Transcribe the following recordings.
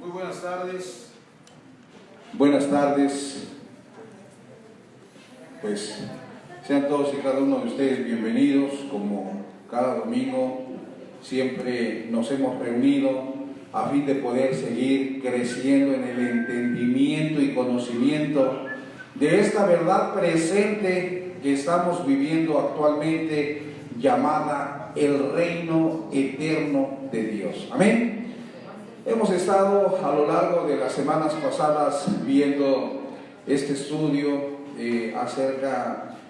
Muy buenas tardes. Buenas tardes. Pues sean todos y cada uno de ustedes bienvenidos. Como cada domingo siempre nos hemos reunido a fin de poder seguir creciendo en el entendimiento y conocimiento de esta verdad presente que estamos viviendo actualmente, llamada el reino eterno de Dios. Amén. Hemos estado a lo largo de las semanas pasadas viendo este estudio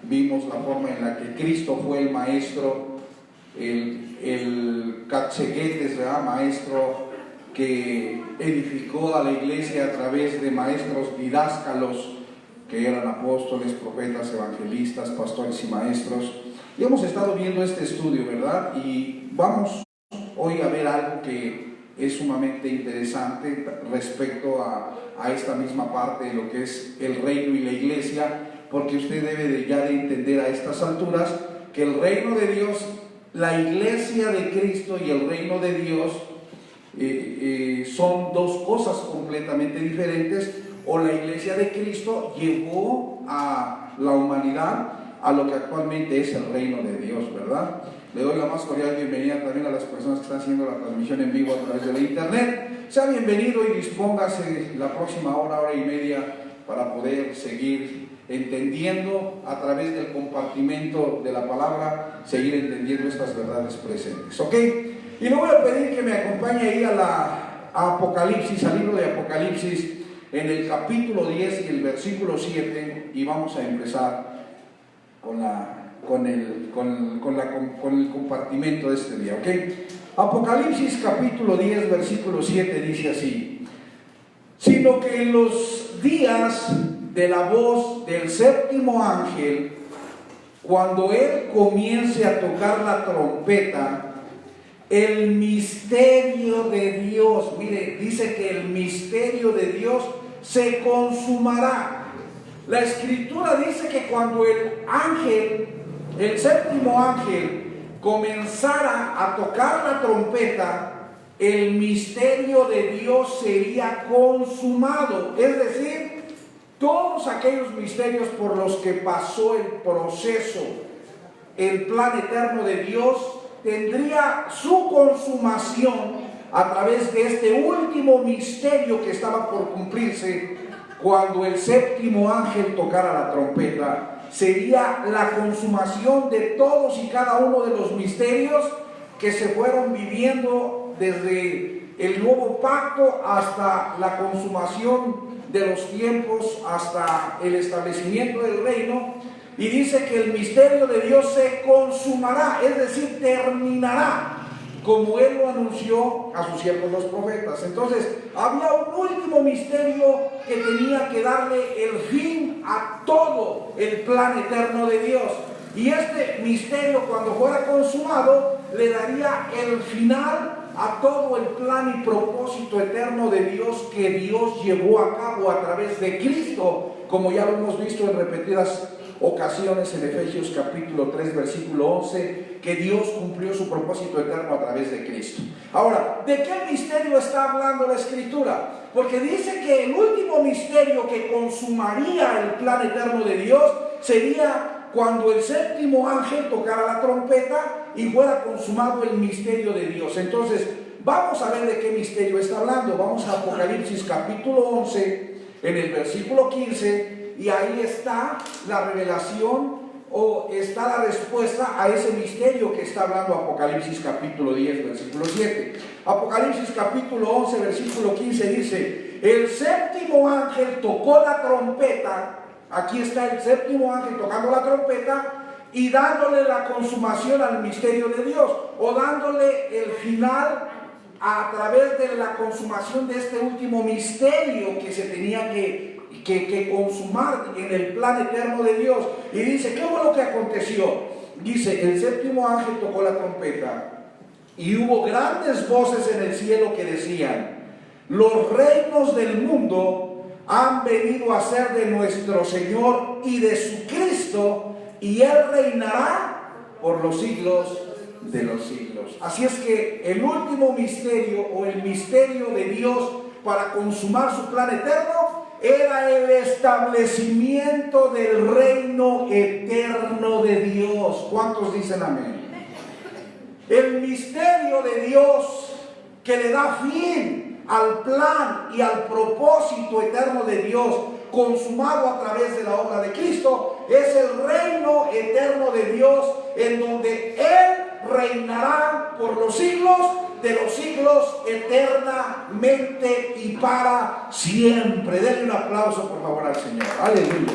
vimos la forma en la que Cristo fue el maestro, el catseguetes, maestro que edificó a la iglesia a través de maestros didáscalos que eran apóstoles, profetas, evangelistas, pastores y maestros. Y hemos estado viendo este estudio, ¿verdad? Y vamos hoy a ver algo que es sumamente interesante respecto a esta misma parte de lo que es el reino y la iglesia, porque usted debe ya de entender a estas alturas que el reino de Dios, la iglesia de Cristo y el reino de Dios son dos cosas completamente diferentes. O la iglesia de Cristo llevó a la humanidad a lo que actualmente es el reino de Dios, ¿verdad? Le doy la más cordial bienvenida también a las personas que están haciendo la transmisión en vivo a través de la internet. Sea bienvenido y dispóngase la próxima hora y media para poder seguir entendiendo a través del compartimento de la palabra, seguir entendiendo estas verdades presentes, ¿ok? Y le voy a pedir que me acompañe ahí a Apocalipsis, al libro de Apocalipsis, en el capítulo 10 y el versículo 7, y vamos a empezar con el compartimento de este día, ¿ok? Apocalipsis capítulo 10, versículo 7 dice así: sino que en los días de la voz del séptimo ángel, cuando él comience a tocar la trompeta, el misterio de Dios, mire, dice que el misterio de Dios se consumará. La escritura dice que cuando el séptimo ángel, comenzara a tocar la trompeta, el misterio de Dios sería consumado. Es decir, todos aquellos misterios por los que pasó el proceso, el plan eterno de Dios, tendría su consumación a través de este último misterio que estaba por cumplirse cuando el séptimo ángel tocara la trompeta. Sería la consumación de todos y cada uno de los misterios que se fueron viviendo desde el nuevo pacto hasta la consumación de los tiempos, hasta el establecimiento del reino. Y dice que el misterio de Dios se consumará, es decir, terminará, como Él lo anunció a sus siervos los profetas. Entonces, había un último misterio que tenía que darle el fin a todo el plan eterno de Dios. Y este misterio, cuando fuera consumado, le daría el final a todo el plan y propósito eterno de Dios que Dios llevó a cabo a través de Cristo, como ya lo hemos visto en repetidas ocasiones en Efesios capítulo 3 versículo 11, que Dios cumplió su propósito eterno a través de Cristo. Ahora, ¿de qué misterio está hablando la escritura? Porque dice que el último misterio que consumaría el plan eterno de Dios sería cuando el séptimo ángel tocara la trompeta y fuera consumado el misterio de Dios. Entonces, vamos a ver de qué misterio está hablando. Vamos a Apocalipsis capítulo 11, en el versículo 15, y ahí está la revelación o está la respuesta a ese misterio que está hablando Apocalipsis capítulo 10, versículo 7. Apocalipsis capítulo 11, versículo 15 dice: el séptimo ángel tocó la trompeta. Aquí está el séptimo ángel tocando la trompeta y dándole la consumación al misterio de Dios, o dándole el final a través de la consumación de este último misterio que se tenía que consumar en el plan eterno de Dios. Y dice, ¿qué fue lo que aconteció? Dice, el séptimo ángel tocó la trompeta y hubo grandes voces en el cielo que decían: los reinos del mundo han venido a ser de nuestro Señor y de su Cristo, y Él reinará por los siglos de los siglos. Así es que el último misterio, o el misterio de Dios para consumar su plan eterno era el establecimiento del reino eterno de Dios. ¿Cuántos dicen amén? El misterio de Dios que le da fin al plan y al propósito eterno de Dios, consumado a través de la obra de Cristo, es el reino eterno de Dios, en donde Él reinará por los siglos de los siglos, eternamente y para siempre. Denle un aplauso por favor al Señor. Aleluya.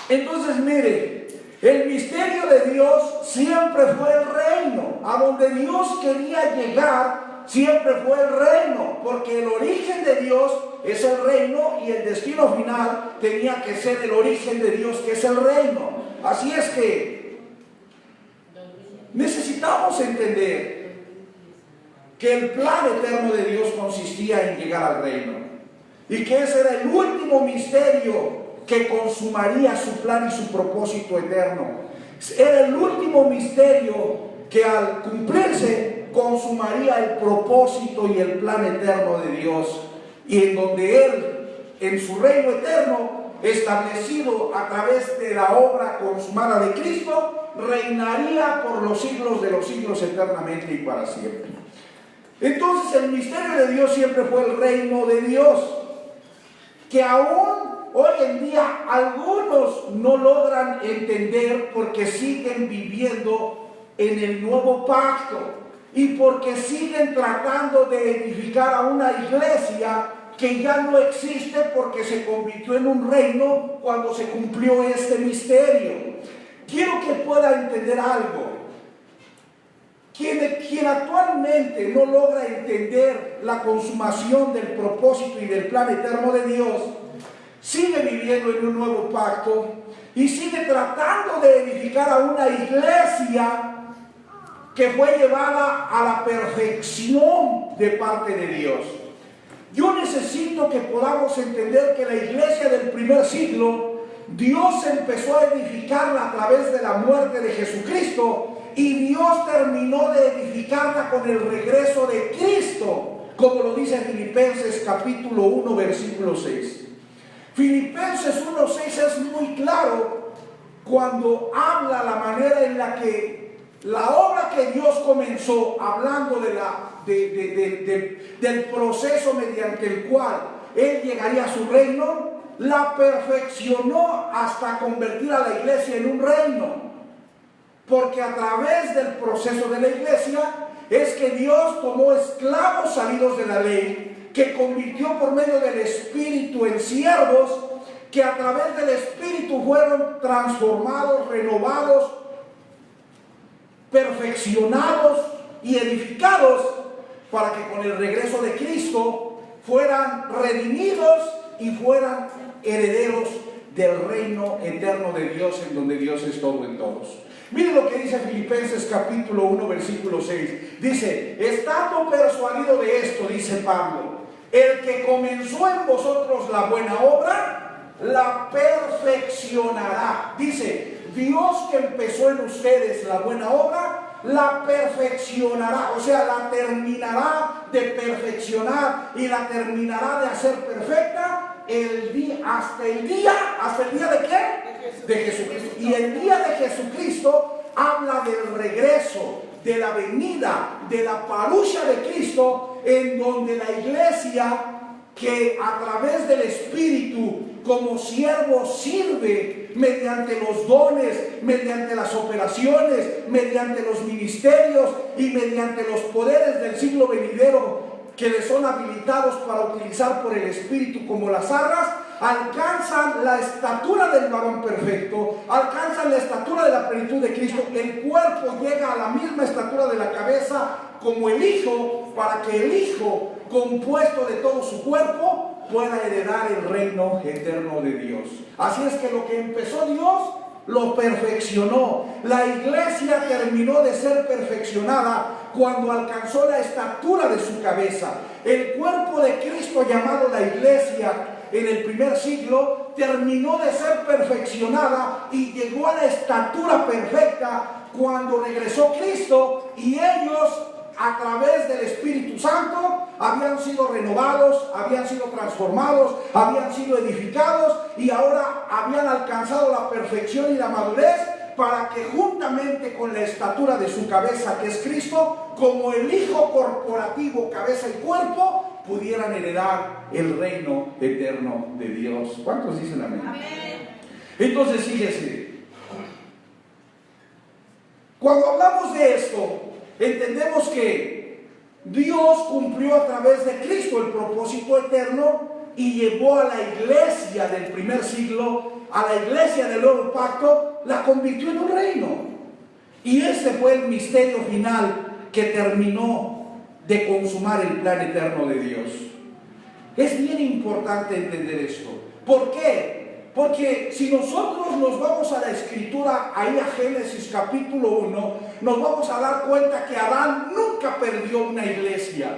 Entonces mire, el misterio de Dios siempre fue el reino. A donde Dios quería llegar siempre fue el reino, porque el origen de Dios es el reino y el destino final tenía que ser el origen de Dios, que es el reino. Así es que necesitamos entender que el plan eterno de Dios consistía en llegar al reino, y que ese era el último misterio que consumaría su plan y su propósito eterno. Era el último misterio que al cumplirse consumaría el propósito y el plan eterno de Dios, y en donde Él, en su reino eterno establecido a través de la obra consumada de Cristo, reinaría por los siglos de los siglos, eternamente y para siempre. Entonces el misterio de Dios siempre fue el reino de Dios, que aún hoy en día algunos no logran entender, porque siguen viviendo en el nuevo pacto y porque siguen tratando de edificar a una iglesia que ya no existe, porque se convirtió en un reino cuando se cumplió este misterio. Quiero que pueda entender algo. Quien actualmente no logra entender la consumación del propósito y del plan eterno de Dios, sigue viviendo en un nuevo pacto y sigue tratando de edificar a una iglesia que fue llevada a la perfección de parte de Dios. Yo necesito que podamos entender que la iglesia del primer siglo, Dios empezó a edificarla a través de la muerte de Jesucristo, y Dios terminó de edificarla con el regreso de Cristo, como lo dice Filipenses capítulo 1 versículo 6. Filipenses 1:6 es muy claro cuando habla la manera en la que la obra que Dios comenzó, hablando del proceso mediante el cual Él llegaría a su reino, la perfeccionó hasta convertir a la iglesia en un reino. Porque a través del proceso de la iglesia es que Dios tomó esclavos salidos de la ley, que convirtió por medio del Espíritu en siervos, que a través del Espíritu fueron transformados, renovados, perfeccionados y edificados, para que con el regreso de Cristo fueran redimidos y fueran herederos del reino eterno de Dios, en donde Dios es todo en todos. Miren lo que dice Filipenses capítulo 1 versículo 6. Dice: estando persuadido de esto, dice Pablo, el que comenzó en vosotros la buena obra, la perfeccionará. Dice, Dios que empezó en ustedes la buena obra, la perfeccionará, o sea, la terminará de perfeccionar y la terminará de hacer perfecta hasta el día de ¿qué? De Jesucristo. Y el día de Jesucristo habla del regreso, de la venida, de la parusia de Cristo, en donde la iglesia, que a través del Espíritu como siervo sirve mediante los dones, mediante las operaciones, mediante los ministerios y mediante los poderes del siglo venidero que les son habilitados para utilizar por el Espíritu como las arras, alcanzan la estatura del varón perfecto, alcanzan la estatura de la plenitud de Cristo. El cuerpo llega a la misma estatura de la cabeza como el Hijo, para que el Hijo, compuesto de todo su cuerpo, pueda heredar el reino eterno de Dios. Así es que lo que empezó Dios, lo perfeccionó. La iglesia terminó de ser perfeccionada cuando alcanzó la estatura de su cabeza. El cuerpo de Cristo, llamado la iglesia, en el primer siglo, terminó de ser perfeccionada y llegó a la estatura perfecta cuando regresó Cristo, y ellos a través del Espíritu Santo habían sido renovados, habían sido transformados, habían sido edificados y ahora habían alcanzado la perfección y la madurez para que juntamente con la estatura de su cabeza, que es Cristo, como el Hijo corporativo, cabeza y cuerpo, pudieran heredar el reino eterno de Dios. ¿Cuántos dicen amén? Amén. Entonces, fíjese, cuando hablamos de esto, entendemos que Dios cumplió a través de Cristo el propósito eterno y llevó a la iglesia del primer siglo, a la iglesia del nuevo pacto, la convirtió en un reino. Y ese fue el misterio final que terminó de consumar el plan eterno de Dios. Es bien importante entender esto. ¿Por qué? Porque si nosotros nos vamos a la escritura, ahí a Génesis capítulo 1, nos vamos a dar cuenta que Adán nunca perdió una iglesia.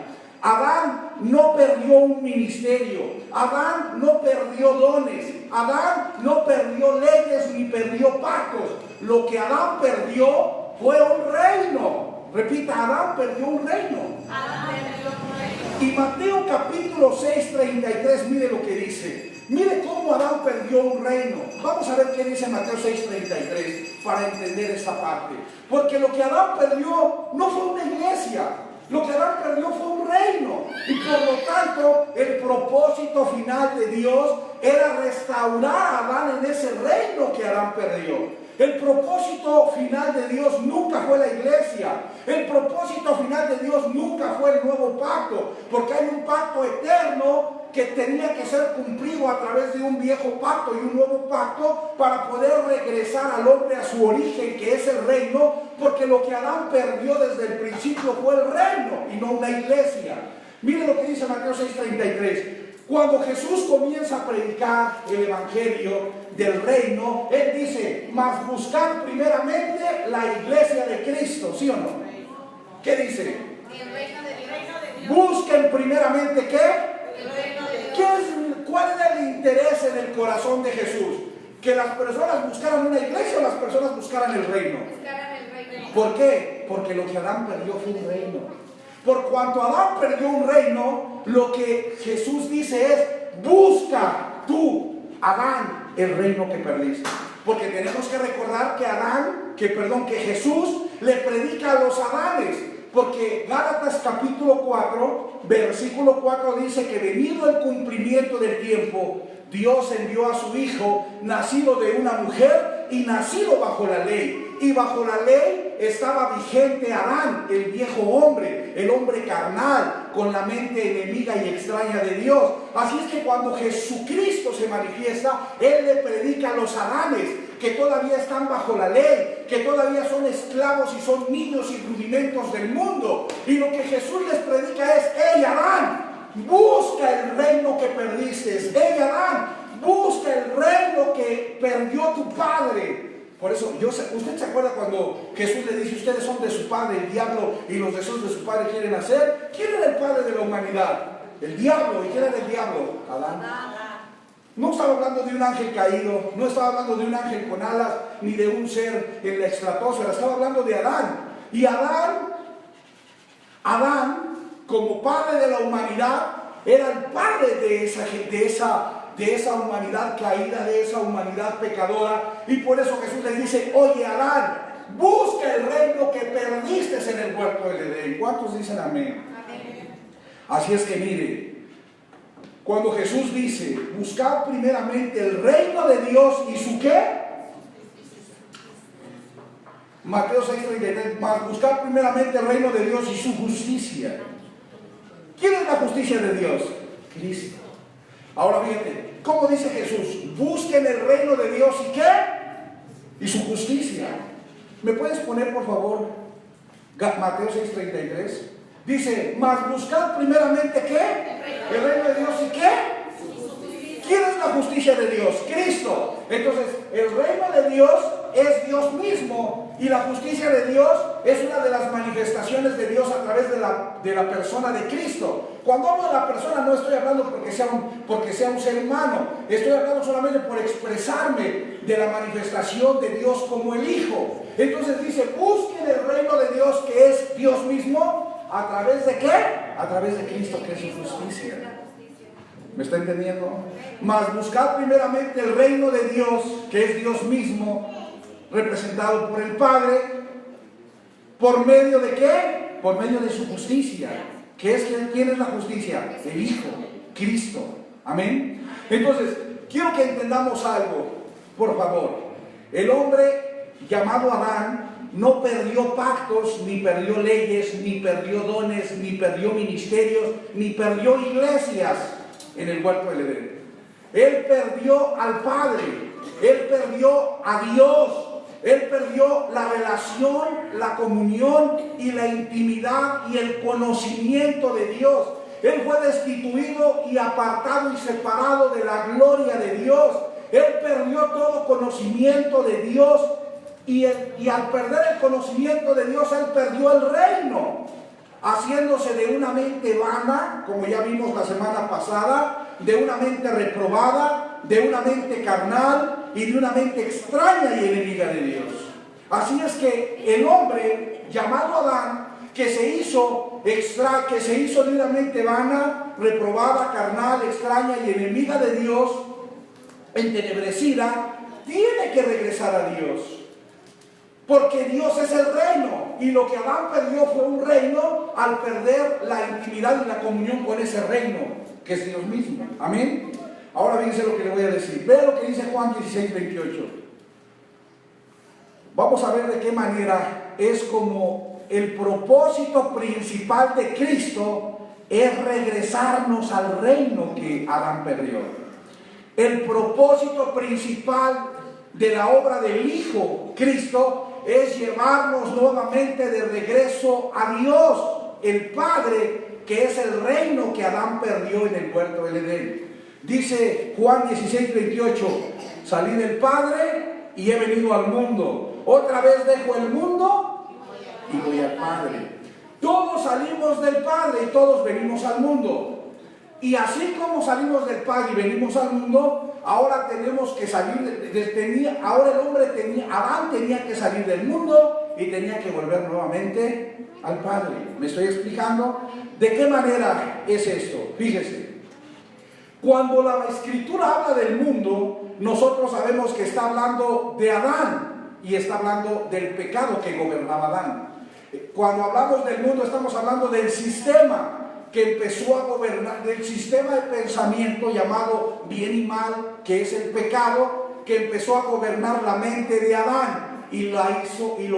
Adán no perdió un ministerio, Adán no perdió dones, Adán no perdió leyes ni perdió pactos. Lo que Adán perdió fue un reino. Repita, Adán perdió un reino. Adán perdió un reino. Y Mateo capítulo 6, 33, mire lo que dice. Mire cómo Adán perdió un reino. Vamos a ver qué dice Mateo 6, 33 para entender esta parte. Porque lo que Adán perdió no fue una iglesia. Lo que Adán perdió fue un reino. Y por lo tanto, el propósito final de Dios era restaurar a Adán en ese reino que Adán perdió. El propósito final de Dios nunca fue la iglesia. El propósito final de Dios nunca fue el nuevo pacto. Porque hay un pacto eterno que tenía que ser cumplido a través de un viejo pacto y un nuevo pacto para poder regresar al hombre a su origen, que es el reino, porque lo que Adán perdió desde el principio fue el reino y no una iglesia. Miren lo que dice Mateo 6:33. Cuando Jesús comienza a predicar el evangelio del reino, Él dice, mas buscar primeramente la iglesia de Cristo, ¿sí o no? ¿Qué dice? El reino de Dios. Busquen primeramente ¿qué? ¿Cuál era el interés en el corazón de Jesús? ¿Que las personas buscaran una iglesia o las personas buscaran el reino? ¿Por qué? Porque lo que Adán perdió fue un reino. Por cuanto Adán perdió un reino, lo que Jesús dice es, busca tú, Adán, el reino que perdiste. Porque tenemos que recordar que Jesús le predica a los Adanes. Porque Gálatas capítulo 4, versículo 4 dice que venido el cumplimiento del tiempo, Dios envió a su Hijo, nacido de una mujer y nacido bajo la ley. Y bajo la ley estaba vigente Adán, el viejo hombre, el hombre carnal, con la mente enemiga y extraña de Dios. Así es que cuando Jesucristo se manifiesta, Él le predica a los Adanes, que todavía están bajo la ley, que todavía son esclavos y son niños y rudimentos del mundo. Y lo que Jesús les predica es, hey Adán, busca el reino que perdiste. Hey Adán, busca el reino que perdió tu padre. Por eso, ¿usted se acuerda cuando Jesús le dice, ustedes son de su padre, el diablo, y los deseos de su padre quieren hacer? ¿Quién era el padre de la humanidad? El diablo. ¿Y quién era el diablo? Adán. No estaba hablando de un ángel caído, no estaba hablando de un ángel con alas, ni de un ser en la estratosfera, estaba hablando de Adán. Y Adán, como padre de la humanidad, era el padre de esa humanidad caída, de esa humanidad pecadora. Y por eso Jesús les dice, oye Adán, busca el reino que perdiste en el huerto del Edén. ¿Cuántos dicen amén? Amén. Así es que mire, cuando Jesús dice, buscad primeramente el reino de Dios y su ¿qué? Mateo 6:33, más buscad primeramente el reino de Dios y su justicia. ¿Quién es la justicia de Dios? Cristo. Ahora fíjate, ¿cómo dice Jesús? Busquen el reino de Dios y ¿qué? Y su justicia. ¿Me puedes poner por favor Mateo 6:33? Dice, mas buscad primeramente ¿qué? El reino de Dios y ¿qué? ¿Quién es la justicia de Dios? Cristo. Entonces, el reino de Dios es Dios mismo y la justicia de Dios es una de las manifestaciones de Dios a través de la persona de Cristo. Cuando hablo de la persona no estoy hablando porque sea un ser humano, estoy hablando solamente por expresarme de la manifestación de Dios como el Hijo. Entonces dice, busquen el reino de Dios que es Dios mismo ¿A través de qué? A través de Cristo, que es su justicia. ¿Me está entendiendo? Mas buscad primeramente el reino de Dios, que es Dios mismo, representado por el Padre. ¿Por medio de qué? Por medio de su justicia. ¿Quién es la justicia? El Hijo, Cristo. Amén. Entonces, quiero que entendamos algo, por favor. El hombre llamado Adán no perdió pactos, ni perdió leyes, ni perdió dones, ni perdió ministerios, ni perdió iglesias en el huerto del Edén. Él perdió al Padre, él perdió a Dios, él perdió la relación, la comunión y la intimidad y el conocimiento de Dios. Él fue destituido y apartado y separado de la gloria de Dios. Él perdió todo conocimiento de Dios y al perder el conocimiento de Dios, él perdió el reino, haciéndose de una mente vana, como ya vimos la semana pasada, de una mente reprobada, de una mente carnal y de una mente extraña y enemiga de Dios. Así es que el hombre llamado Adán, que se hizo de una mente vana, reprobada, carnal, extraña y enemiga de Dios, entenebrecida, tiene que regresar a Dios. Porque Dios es el reino, y lo que Adán perdió fue un reino al perder la intimidad y la comunión con ese reino, que es Dios mismo. Amén. Ahora fíjense lo que le voy a decir. Vean lo que dice Juan 16:28. Vamos a ver de qué manera es como el propósito principal de Cristo es regresarnos al reino que Adán perdió. El propósito principal de la obra del Hijo Cristo es llevarnos nuevamente de regreso a Dios, el Padre, que es el reino que Adán perdió en el huerto del Edén. Dice Juan 16:28, salí del Padre y he venido al mundo. Otra vez dejo el mundo y voy al Padre. Todos salimos del Padre y todos venimos al mundo. Y así como salimos del Padre y venimos al mundo, ahora tenemos que salir, Adán tenía que salir del mundo y tenía que volver nuevamente al Padre. ¿Me estoy explicando? ¿De qué manera es esto? Fíjese, cuando la Escritura habla del mundo, nosotros sabemos que está hablando de Adán y está hablando del pecado que gobernaba Adán. Cuando hablamos del mundo, estamos hablando del sistema que empezó a gobernar, del sistema de pensamiento llamado bien y mal, que es el pecado, que empezó a gobernar la mente de Adán y lo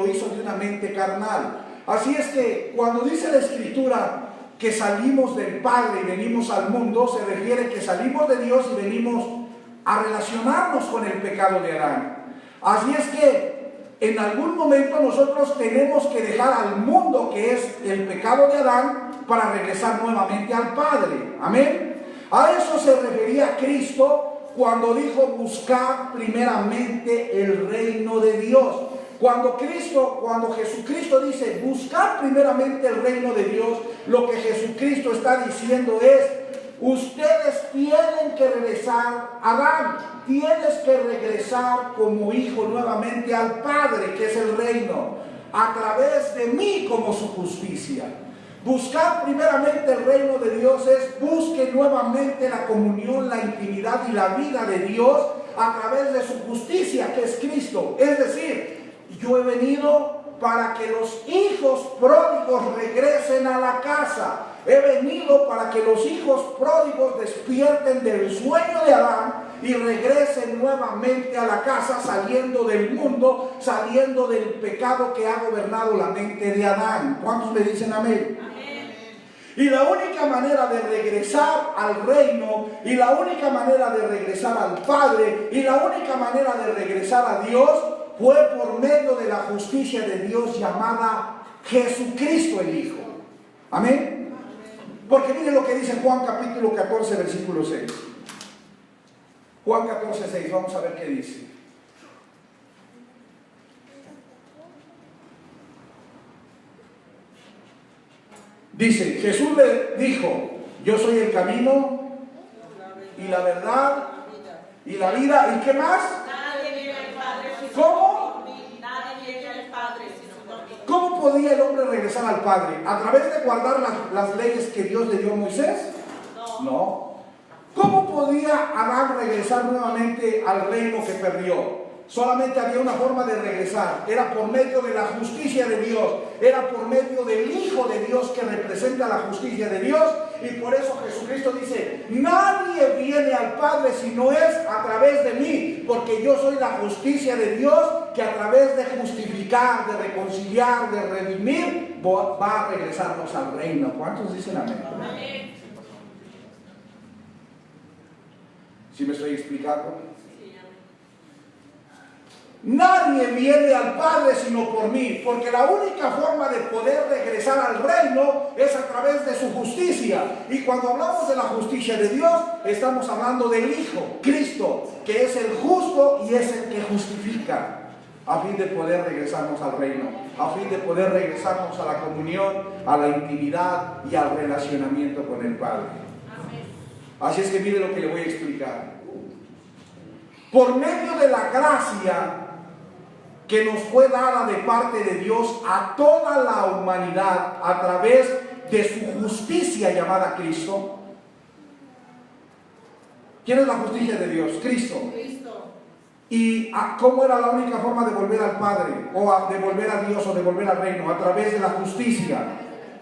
hizo de una mente carnal. Así es que cuando dice la Escritura que salimos del Padre y venimos al mundo, se refiere que salimos de Dios y venimos a relacionarnos con el pecado de Adán. Así es que en algún momento nosotros tenemos que dejar al mundo, que es el pecado de Adán, para regresar nuevamente al Padre. Amén. A eso se refería Cristo cuando dijo buscar primeramente el reino de Dios. Cuando Jesucristo dice buscar primeramente el reino de Dios, lo que Jesucristo está diciendo es: ustedes tienen que regresar, Adán, tienes que regresar como hijo nuevamente al Padre, que es el reino, a través de mí como su justicia. Buscar primeramente el reino de Dios es busque nuevamente la comunión, la intimidad y la vida de Dios a través de su justicia, que es Cristo. Es decir, yo he venido para que los hijos pródigos regresen a la casa. He venido para que los hijos pródigos despierten del sueño de Adán y regresen nuevamente a la casa, saliendo del mundo, saliendo del pecado que ha gobernado la mente de Adán. ¿Cuántos me dicen amén? Y la única manera de regresar al reino, y la única manera de regresar al Padre, y la única manera de regresar a Dios fue por medio de la justicia de Dios llamada Jesucristo el Hijo. Amén. Porque miren lo que dice Juan capítulo 14 versículo 6. Juan 14, 6, vamos a ver qué dice. Dice, Jesús le dijo: yo soy el camino y la verdad y la vida. ¿Y qué más? Nadie viene al Padre sino ¿Cómo? por mí. Nadie viene al Padre sino por mí. ¿Cómo podía el hombre regresar al Padre? ¿A través de guardar las leyes que Dios le dio a Moisés? No. ¿Cómo podía Adán regresar nuevamente al reino que perdió? Solamente había una forma de regresar, era por medio de la justicia de Dios, era por medio del Hijo de Dios que representa la justicia de Dios, y por eso Jesucristo dice: nadie viene al Padre si no es a través de mí, porque yo soy la justicia de Dios, que a través de justificar, de reconciliar, de redimir, va a regresarnos al reino. ¿Cuántos dicen amén? Amén. ¿Sí me estoy explicando? Nadie viene al Padre sino por mí, porque la única forma de poder regresar al reino es a través de su justicia. Y cuando hablamos de la justicia de Dios, estamos hablando del Hijo, Cristo, que es el justo y es el que justifica, a fin de poder regresarnos al reino, a fin de poder regresarnos a la comunión, a la intimidad y al relacionamiento con el Padre. Así es que mire lo que le voy a explicar. Por medio de la gracia que nos fue dada de parte de Dios a toda la humanidad a través de su justicia llamada Cristo. ¿Quién es la justicia de Dios? Cristo. ¿Y cómo era la única forma de volver al Padre, o de volver a Dios, o de volver al reino? A través de la justicia.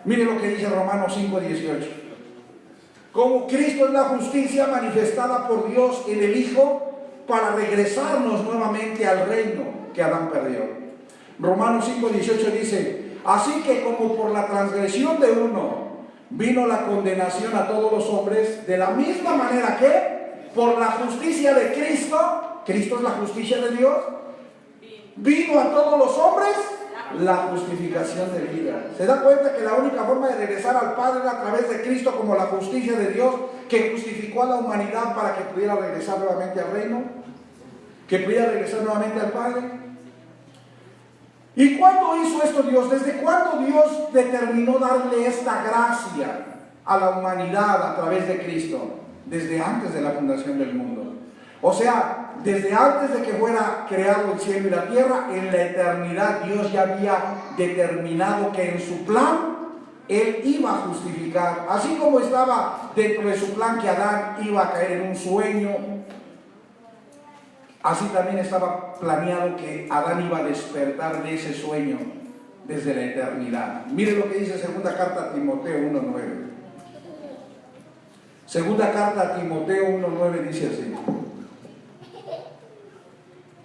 Mire lo que dice Romanos 5:18. Como Cristo es la justicia manifestada por Dios en el Hijo, para regresarnos nuevamente al reino que Adán perdió. Romanos 5:18 dice: así que como por la transgresión de uno vino la condenación a todos los hombres, de la misma manera que por la justicia de Cristo, Cristo es la justicia de Dios, vino a todos los hombres la justificación de vida. ¿Se da cuenta que la única forma de regresar al Padre era a través de Cristo como la justicia de Dios, que justificó a la humanidad para que pudiera regresar nuevamente al reino, que pudiera regresar nuevamente al Padre? ¿Y cuándo hizo esto Dios? ¿Desde cuándo Dios determinó darle esta gracia a la humanidad a través de Cristo? Desde antes de la fundación del mundo. O sea, desde antes de que fuera creado el cielo y la tierra, en la eternidad Dios ya había determinado que en su plan Él iba a justificar. Así como estaba dentro de su plan que Adán iba a caer en un sueño, así también estaba planeado que Adán iba a despertar de ese sueño desde la eternidad. Mire lo que dice segunda carta a Timoteo 1:9. Segunda carta a Timoteo 1:9 dice así: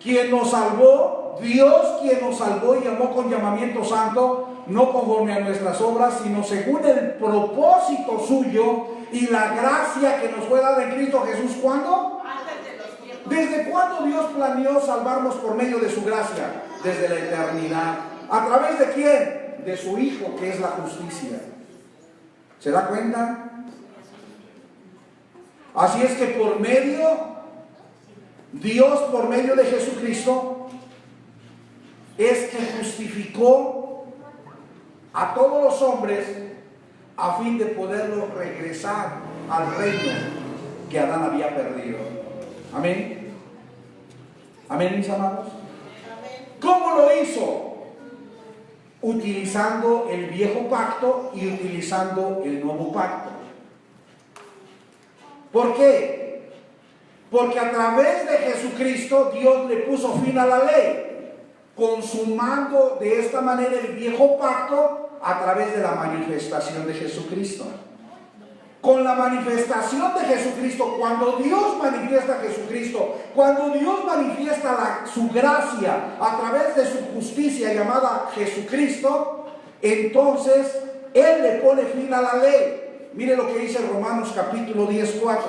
quien nos salvó, Dios quien nos salvó y llamó con llamamiento santo, no conforme a nuestras obras, sino según el propósito suyo y la gracia que nos fue dada en Cristo Jesús. ¿Cuándo? ¿Desde cuándo Dios planeó salvarnos por medio de su gracia? Desde la eternidad. ¿A través de quién? De su Hijo, que es la justicia. ¿Se da cuenta? Así es que Dios por medio de Jesucristo es que justificó a todos los hombres a fin de poderlos regresar al reino que Adán había perdido. Amén. Amén, mis amados. ¿Cómo lo hizo? Utilizando el viejo pacto y utilizando el nuevo pacto. ¿Por qué? Porque a través de Jesucristo Dios le puso fin a la ley, consumando de esta manera el viejo pacto a través de la manifestación de Jesucristo. Con la manifestación de Jesucristo, cuando Dios manifiesta a Jesucristo, cuando Dios manifiesta su gracia a través de su justicia llamada Jesucristo, entonces Él le pone fin a la ley. Mire lo que dice Romanos capítulo 10:4.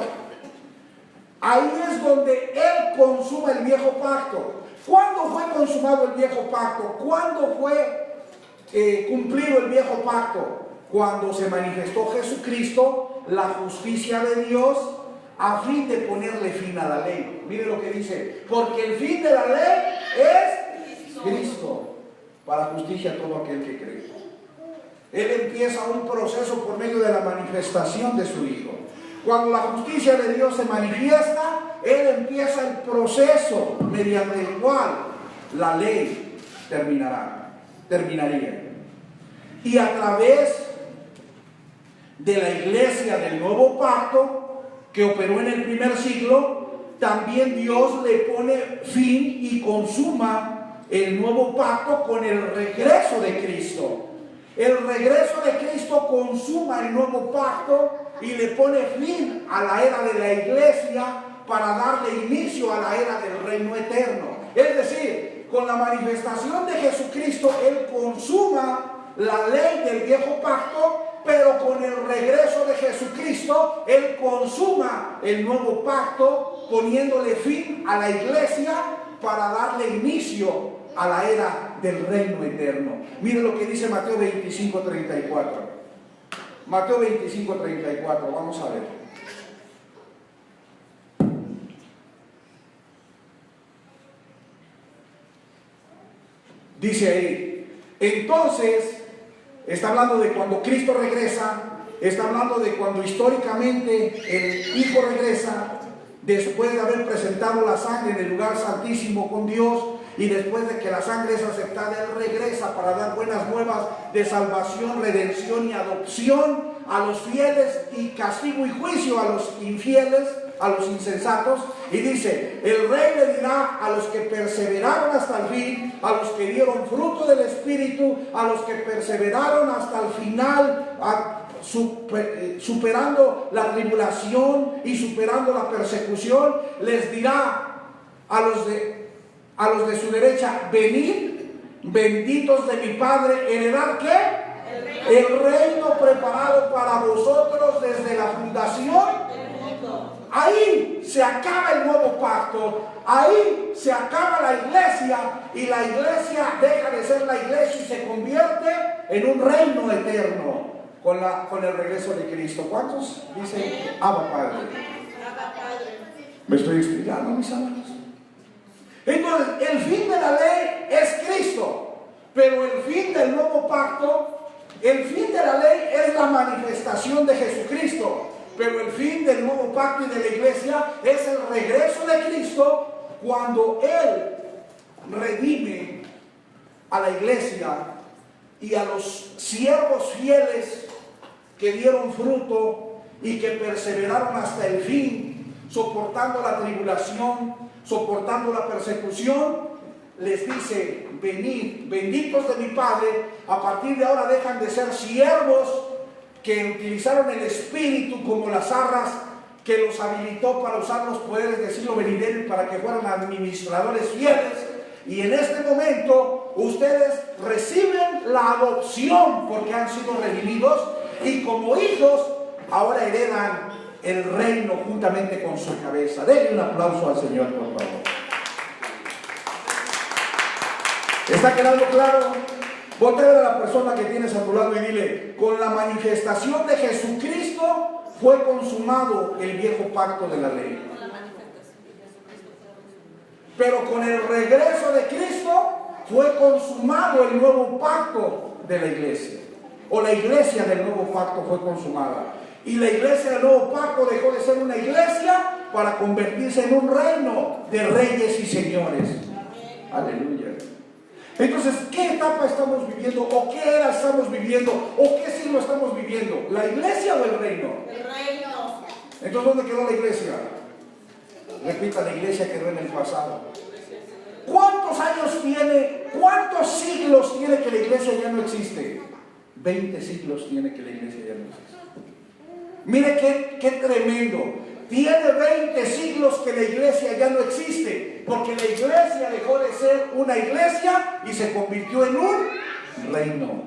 Ahí es donde Él consuma el viejo pacto. ¿Cuándo fue consumado el viejo pacto? ¿Cuándo fue cumplido el viejo pacto? Cuando se manifestó Jesucristo, la justicia de Dios, a fin de ponerle fin a la ley. Mire lo que dice: porque el fin de la ley es Cristo, para justicia a todo aquel que cree. Él empieza un proceso por medio de la manifestación de su Hijo. Cuando la justicia de Dios se manifiesta, Él empieza el proceso mediante el cual la ley terminaría. Y a través de la iglesia del nuevo pacto que operó en el primer siglo, también Dios le pone fin y consuma el nuevo pacto con el regreso de Cristo. El regreso de Cristo consuma el nuevo pacto y le pone fin a la era de la iglesia para darle inicio a la era del reino eterno. Es decir, con la manifestación de Jesucristo, Él consuma la ley del viejo pacto, pero con el regreso de Jesucristo, Él consuma el nuevo pacto, poniéndole fin a la iglesia para darle inicio a la era del reino eterno. Mire lo que dice Mateo 25:34. Mateo 25:34, vamos a ver. Dice ahí, entonces, está hablando de cuando Cristo regresa, está hablando de cuando históricamente el Hijo regresa, después de haber presentado la sangre en el lugar santísimo con Dios, y después de que la sangre es aceptada, Él regresa para dar buenas nuevas de salvación, redención y adopción a los fieles, y castigo y juicio a los infieles, a los insensatos. Y dice, el Rey le dirá a los que perseveraron hasta el fin, a los que dieron fruto del Espíritu, a los que perseveraron hasta el final, superando la tribulación y superando la persecución, les dirá a los de su derecha, venid, benditos de mi Padre, heredad ¿qué? El reino preparado para vosotros desde la fundación. Ahí se acaba el nuevo pacto, ahí se acaba la iglesia, y la iglesia deja de ser la iglesia y se convierte en un reino eterno con el regreso de Cristo. ¿Cuántos dicen Abba Padre? ¿Me estoy explicando, mis amados? Entonces, el fin de la ley es Cristo, pero el fin del nuevo pacto, el fin de la ley es la manifestación de Jesucristo, pero el fin del nuevo pacto y de la iglesia es el regreso de Cristo, cuando Él redime a la iglesia y a los siervos fieles que dieron fruto y que perseveraron hasta el fin, soportando la tribulación, soportando la persecución. Les dice, venid, benditos de mi Padre. A partir de ahora dejan de ser siervos que utilizaron el Espíritu como las arras que los habilitó para usar los poderes del siglo venidero y para que fueran administradores fieles. Y en este momento ustedes reciben la adopción porque han sido redimidos, y como hijos ahora heredan el reino juntamente con su cabeza. Denle un aplauso al Señor, por favor. ¿Está quedando claro? Voltea a la persona que tienes a tu lado y dile, con la manifestación de Jesucristo fue consumado el viejo pacto de la ley. Pero con el regreso de Cristo fue consumado el nuevo pacto de la iglesia. O la iglesia del nuevo pacto fue consumada. Y la iglesia del nuevo pacto dejó de ser una iglesia para convertirse en un reino de reyes y señores. Aleluya. Entonces, ¿qué etapa estamos viviendo? ¿O qué era estamos viviendo? ¿O qué siglo estamos viviendo? ¿La iglesia o el reino? El reino. Entonces, ¿dónde quedó la iglesia? Repita, la iglesia quedó en el pasado. ¿Cuántos años tiene, cuántos siglos tiene que la iglesia ya no existe? 20 siglos tiene que la iglesia ya no existe. Mire qué tremendo. Tiene 20 siglos que la iglesia ya no existe, porque la iglesia dejó de ser una iglesia y se convirtió en un reino.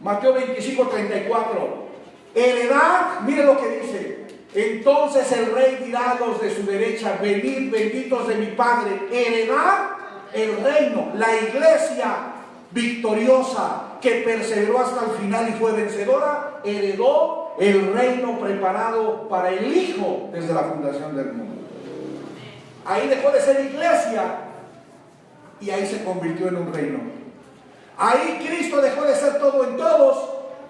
Mateo 25:34. Heredad, mire lo que dice. Entonces el rey dirá a los de su derecha, venid, benditos de mi Padre, heredad el reino. La iglesia victoriosa que perseveró hasta el final y fue vencedora, heredó el reino preparado para el Hijo desde la fundación del mundo. Ahí dejó de ser iglesia y ahí se convirtió en un reino. Ahí Cristo dejó de ser todo en todos,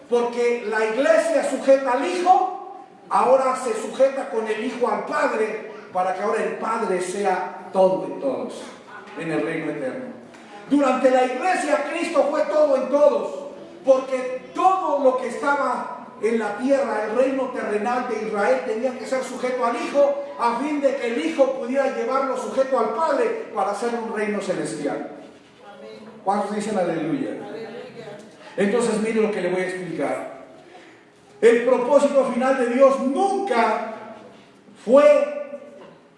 porque la iglesia sujeta al Hijo, ahora se sujeta con el Hijo al Padre, para que ahora el Padre sea todo en todos en el reino eterno. Durante la iglesia Cristo fue todo en todos, Porque todo lo que estaba en la tierra, el reino terrenal de Israel, tenía que ser sujeto al Hijo, a fin de que el Hijo pudiera llevarlo sujeto al Padre para hacer un reino celestial. ¿Cuántos dicen aleluya? Entonces mire lo que le voy a explicar. El propósito final de Dios nunca fue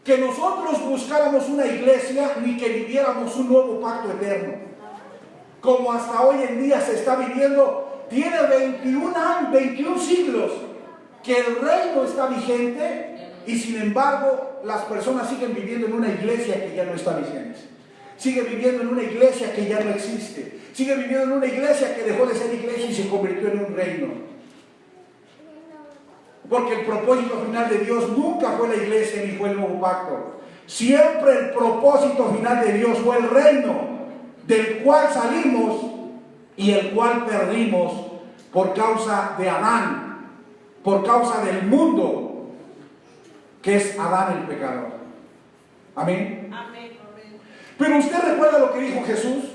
que nosotros buscáramos una iglesia ni que viviéramos un nuevo pacto eterno, como hasta hoy en día se está viviendo. Tiene 21 siglos que el reino está vigente y sin embargo las personas siguen viviendo en una iglesia que ya no está vigente, siguen viviendo en una iglesia que ya no existe, siguen viviendo en una iglesia que dejó de ser iglesia y se convirtió en un reino. Porque el propósito final de Dios nunca fue la iglesia ni fue el nuevo pacto. Siempre el propósito final de Dios fue el reino, del cual salimos y el cual perdimos por causa de Adán, por causa del mundo, que es Adán el pecador. Amén. Amén. Pero usted recuerda lo que dijo Jesús.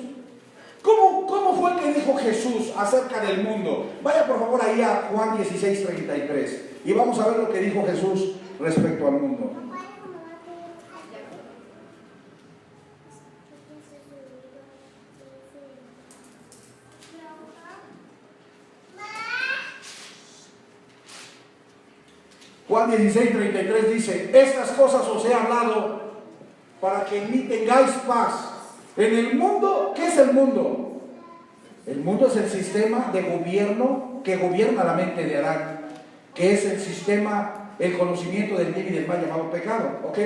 ¿Cómo fue que dijo Jesús acerca del mundo? Vaya por favor ahí a Juan 16:33 y vamos a ver lo que dijo Jesús respecto al mundo. Juan 16:33 dice: estas cosas os he hablado para que en mí tengáis paz. En el mundo, ¿qué es el mundo? El mundo es el sistema de gobierno que gobierna la mente de Adán, que es el sistema, el conocimiento del bien y del mal llamado pecado, ¿ok?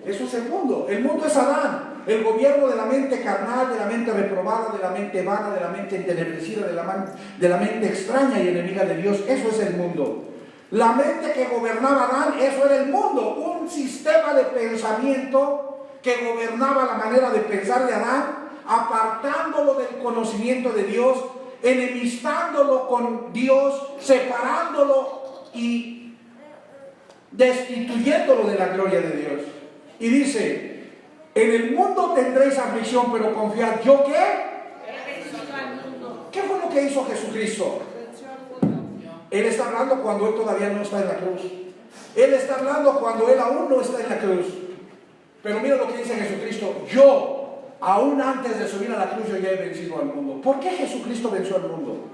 Eso es el mundo. El mundo es Adán, el gobierno de la mente carnal, de la mente reprobada, de la mente vana, de la mente entenebrecida, de la mente extraña y enemiga de Dios. Eso es el mundo. La mente que gobernaba Adán, eso era el mundo, un sistema de pensamiento que gobernaba la manera de pensar de Adán, apartándolo del conocimiento de Dios, enemistándolo con Dios, separándolo y destituyéndolo de la gloria de Dios. Y dice: en el mundo tendréis aflicción, pero confiad. ¿Yo qué? ¿Qué fue lo que hizo Jesucristo? Él está hablando cuando Él todavía no está en la cruz. Él está hablando cuando Él aún no está en la cruz. Pero mira lo que dice Jesucristo: yo, aún antes de subir a la cruz, yo ya he vencido al mundo. ¿Por qué Jesucristo venció al mundo?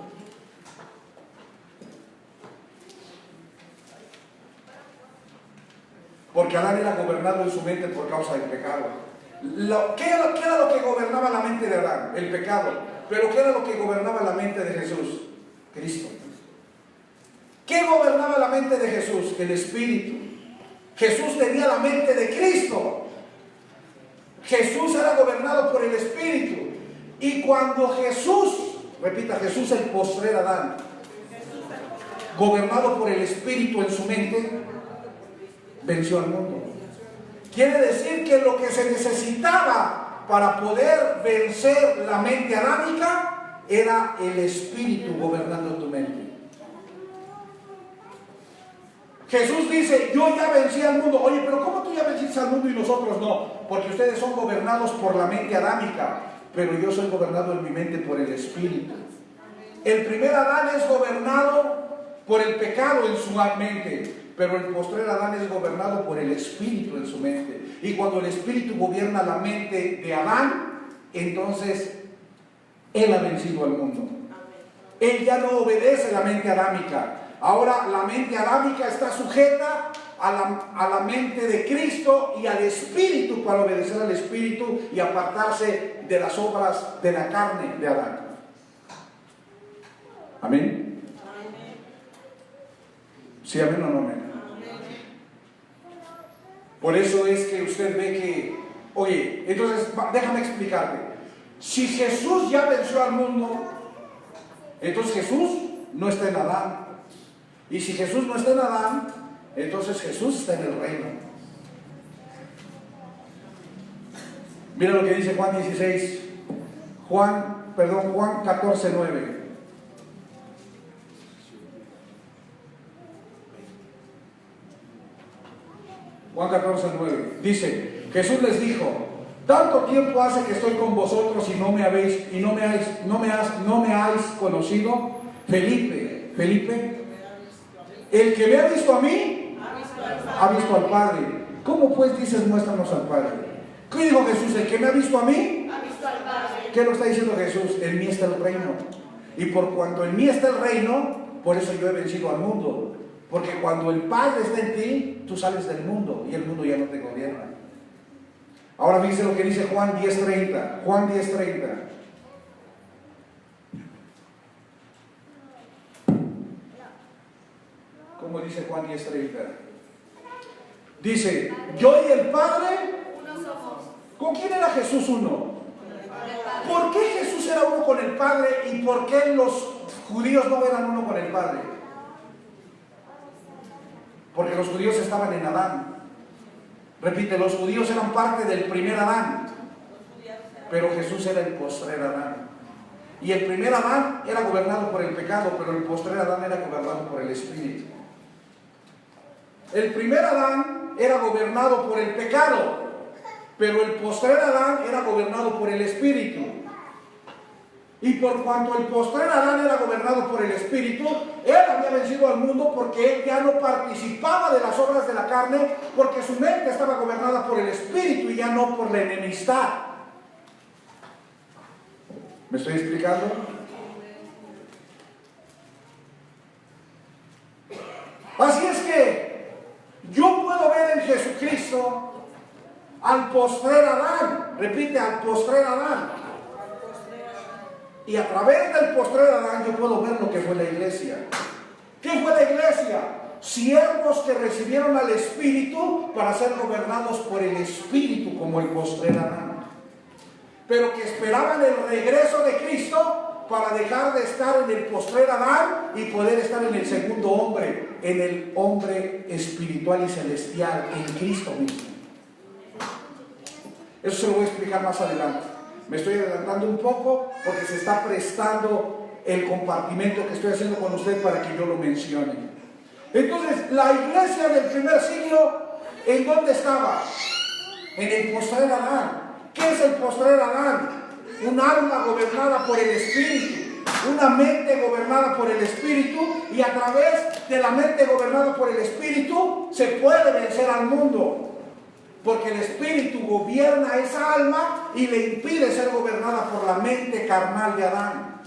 Porque Adán era gobernado en su mente por causa del pecado. ¿Qué era lo que gobernaba la mente de Adán? El pecado. Pero ¿qué era lo que gobernaba la mente de Jesús? Cristo. ¿Qué gobernaba la mente de Jesús? El Espíritu. Jesús tenía la mente de Cristo. Jesús era gobernado por el Espíritu. Y cuando Jesús, repita, Jesús el postrer Adán, gobernado por el Espíritu en su mente, venció al mundo. Quiere decir que lo que se necesitaba para poder vencer la mente adámica era el Espíritu gobernando tu mente. Jesús dice: yo ya vencí al mundo. Oye, pero ¿cómo tú ya venciste al mundo y nosotros no? Porque ustedes son gobernados por la mente adámica, pero yo soy gobernado en mi mente por el Espíritu. El primer Adán es gobernado por el pecado en su mente, pero el postrer Adán es gobernado por el Espíritu en su mente. Y cuando el Espíritu gobierna la mente de Adán, entonces él ha vencido al mundo. Él ya no obedece la mente adámica. Ahora la mente adámica está sujeta a la mente de Cristo y al Espíritu, para obedecer al Espíritu y apartarse de las obras de la carne de Adán. ¿Amén? ¿Sí, amén o no amén? Por eso es que usted ve que, oye, entonces déjame explicarte. Si Jesús ya venció al mundo, entonces Jesús no está en Adán. Y si Jesús no está en Adán, entonces Jesús está en el reino. Mira lo que dice Juan 16, Juan 14:9. Juan 14:9. Dice: Jesús les dijo: tanto tiempo hace que estoy con vosotros y no me habéis conocido. Felipe, el que me ha visto a mí, ha visto al Padre. ¿Cómo pues dices, muéstranos al Padre? ¿Qué dijo Jesús? El que me ha visto a mí, ha visto al Padre. ¿Qué lo está diciendo Jesús? En mí está el reino. Y por cuanto en mí está el reino, por eso yo he vencido al mundo. Porque cuando el Padre está en ti, tú sales del mundo y el mundo ya no te gobierna. Ahora dice lo que dice Juan 10:30. Juan 10:30. ¿Cómo dice Juan 10:30? Dice, yo y el Padre, Uno somos. ¿con quién era Jesús uno? Con el Padre. ¿Por qué Jesús era uno con el Padre y por qué los judíos no eran uno con el Padre? Porque los judíos estaban en Adán. Repite, los judíos eran parte del primer Adán, pero Jesús era el postrer Adán. Y el primer Adán era gobernado por el pecado, pero el postrer Adán era gobernado por el Espíritu. El primer Adán era gobernado por el pecado, pero el postrer Adán era gobernado por el Espíritu. Y por cuanto el postrer Adán era gobernado por el Espíritu, él había vencido al mundo porque él ya no participaba de las obras de la carne, porque su mente estaba gobernada por el Espíritu y ya no por la enemistad. ¿Me estoy explicando? Así es que yo puedo ver en Jesucristo al postrer Adán. Repite, al postrer Adán. Y a través del postrer Adán yo puedo ver lo que fue la iglesia. ¿Qué fue la iglesia? Siervos que recibieron al Espíritu para ser gobernados por el Espíritu, como el postrer Adán. Pero que esperaban el regreso de Cristo para dejar de estar en el postrer Adán y poder estar en el segundo hombre, en el hombre espiritual y celestial, en Cristo mismo. Eso se lo voy a explicar más adelante. Me estoy adelantando un poco porque se está prestando el compartimento que estoy haciendo con usted para que yo lo mencione. Entonces, la iglesia del primer siglo, ¿en dónde estaba? En el postrer Adán. ¿Qué es el postrer Adán? Un alma gobernada por el Espíritu, una mente gobernada por el Espíritu, y a través de la mente gobernada por el Espíritu se puede vencer al mundo. Porque el Espíritu gobierna esa alma y le impide ser gobernada por la mente carnal de Adán.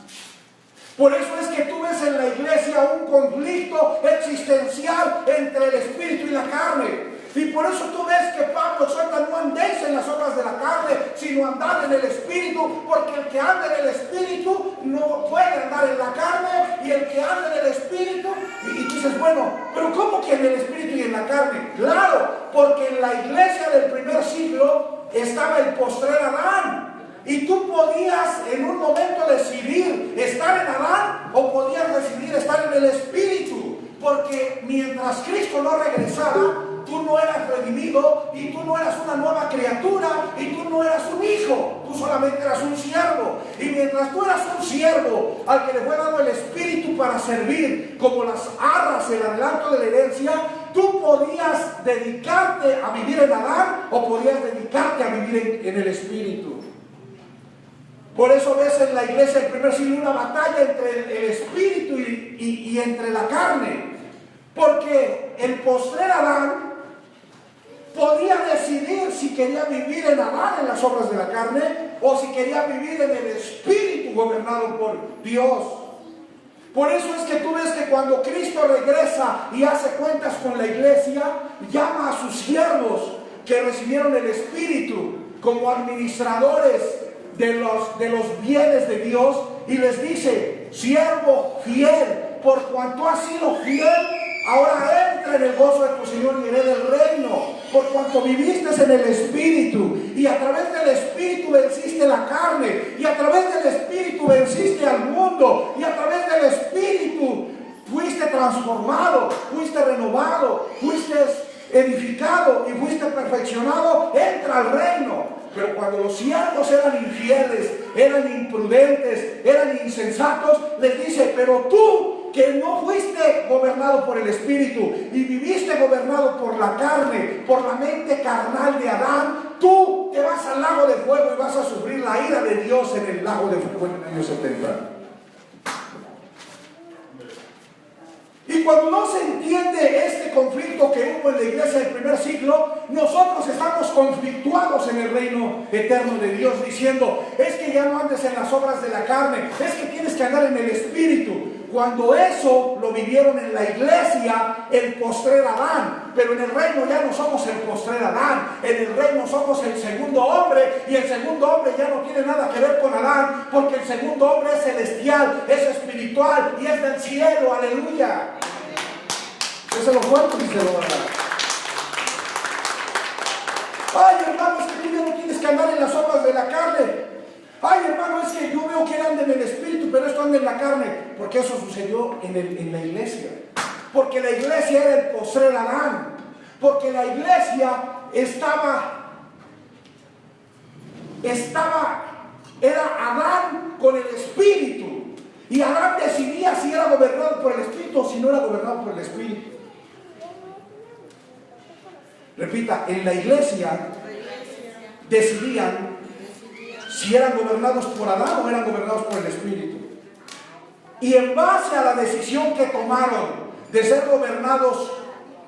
Por eso es que tú ves en la iglesia un conflicto existencial entre el Espíritu y la carne. Y por eso tú ves que Pablo exhorta: no andéis en las obras de la carne, sino andad en el Espíritu, porque el que anda en el Espíritu no puede andar en la carne, y el que anda en el Espíritu, y dices, bueno, pero ¿cómo que en el Espíritu y en la carne? Claro, porque en la iglesia del primer siglo estaba el postrer Adán, y tú podías en un momento decidir estar en Adán o podías decidir estar en el Espíritu, porque mientras Cristo no regresara, tú no eras redimido y tú no eras una nueva criatura y tú no eras un hijo, tú solamente eras un siervo. Y mientras tú eras un siervo al que le fue dado el Espíritu para servir como las arras, el adelanto de la herencia, tú podías dedicarte a vivir en Adán o podías dedicarte a vivir en el Espíritu. Por eso ves en la iglesia del primer siglo una batalla entre el Espíritu y entre la carne, porque el postrer Adán podía decidir si quería vivir en Adán, en las obras de la carne, o si quería vivir en el Espíritu gobernado por Dios. Por eso es que tú ves que cuando Cristo regresa y hace cuentas con la iglesia, llama a sus siervos que recibieron el Espíritu como administradores de los bienes de Dios, y les dice: siervo fiel, por cuanto has sido fiel, ahora entra en el gozo de tu Señor y hereda el reino, por cuanto viviste en el Espíritu, y a través del Espíritu venciste la carne, y a través del Espíritu venciste al mundo, y a través del Espíritu fuiste transformado, fuiste renovado, fuiste edificado y fuiste perfeccionado. Entra al reino. Pero cuando los siervos eran infieles, eran imprudentes, eran insensatos, les dice: pero tú, que no fuiste gobernado por el Espíritu y viviste gobernado por la carne, por la mente carnal de Adán, tú tú te vas al lago de fuego y vas a sufrir la ira de Dios en el lago de fuego en el año 70. Y cuando no se entiende este conflicto que hubo en la iglesia del primer siglo, nosotros estamos conflictuados en el reino eterno de Dios, diciendo, es que ya no andes en las obras de la carne, es que tienes que andar en el Espíritu. Cuando eso lo vivieron en la iglesia, el postrer Adán, pero en el reino ya no somos el postrer Adán, en el reino somos el segundo hombre, y el segundo hombre ya no tiene nada que ver con Adán, porque el segundo hombre es celestial, es espiritual y es del cielo, aleluya. Eso lo cuento y se lo va a dar. Ay, hermano, es que tú ya no tienes que andar en las obras de la carne. Ay, hermano, es que yo veo que anda en el espíritu, pero esto anda en la carne. Porque eso sucedió en la iglesia. Porque la iglesia era el postrer Adán. Porque la iglesia era Adán con el espíritu. Y Adán decidía si era gobernado por el espíritu o si no era gobernado por el espíritu. Repita, en la iglesia decidían si eran gobernados por Adán o eran gobernados por el Espíritu. Y en base a la decisión que tomaron de ser gobernados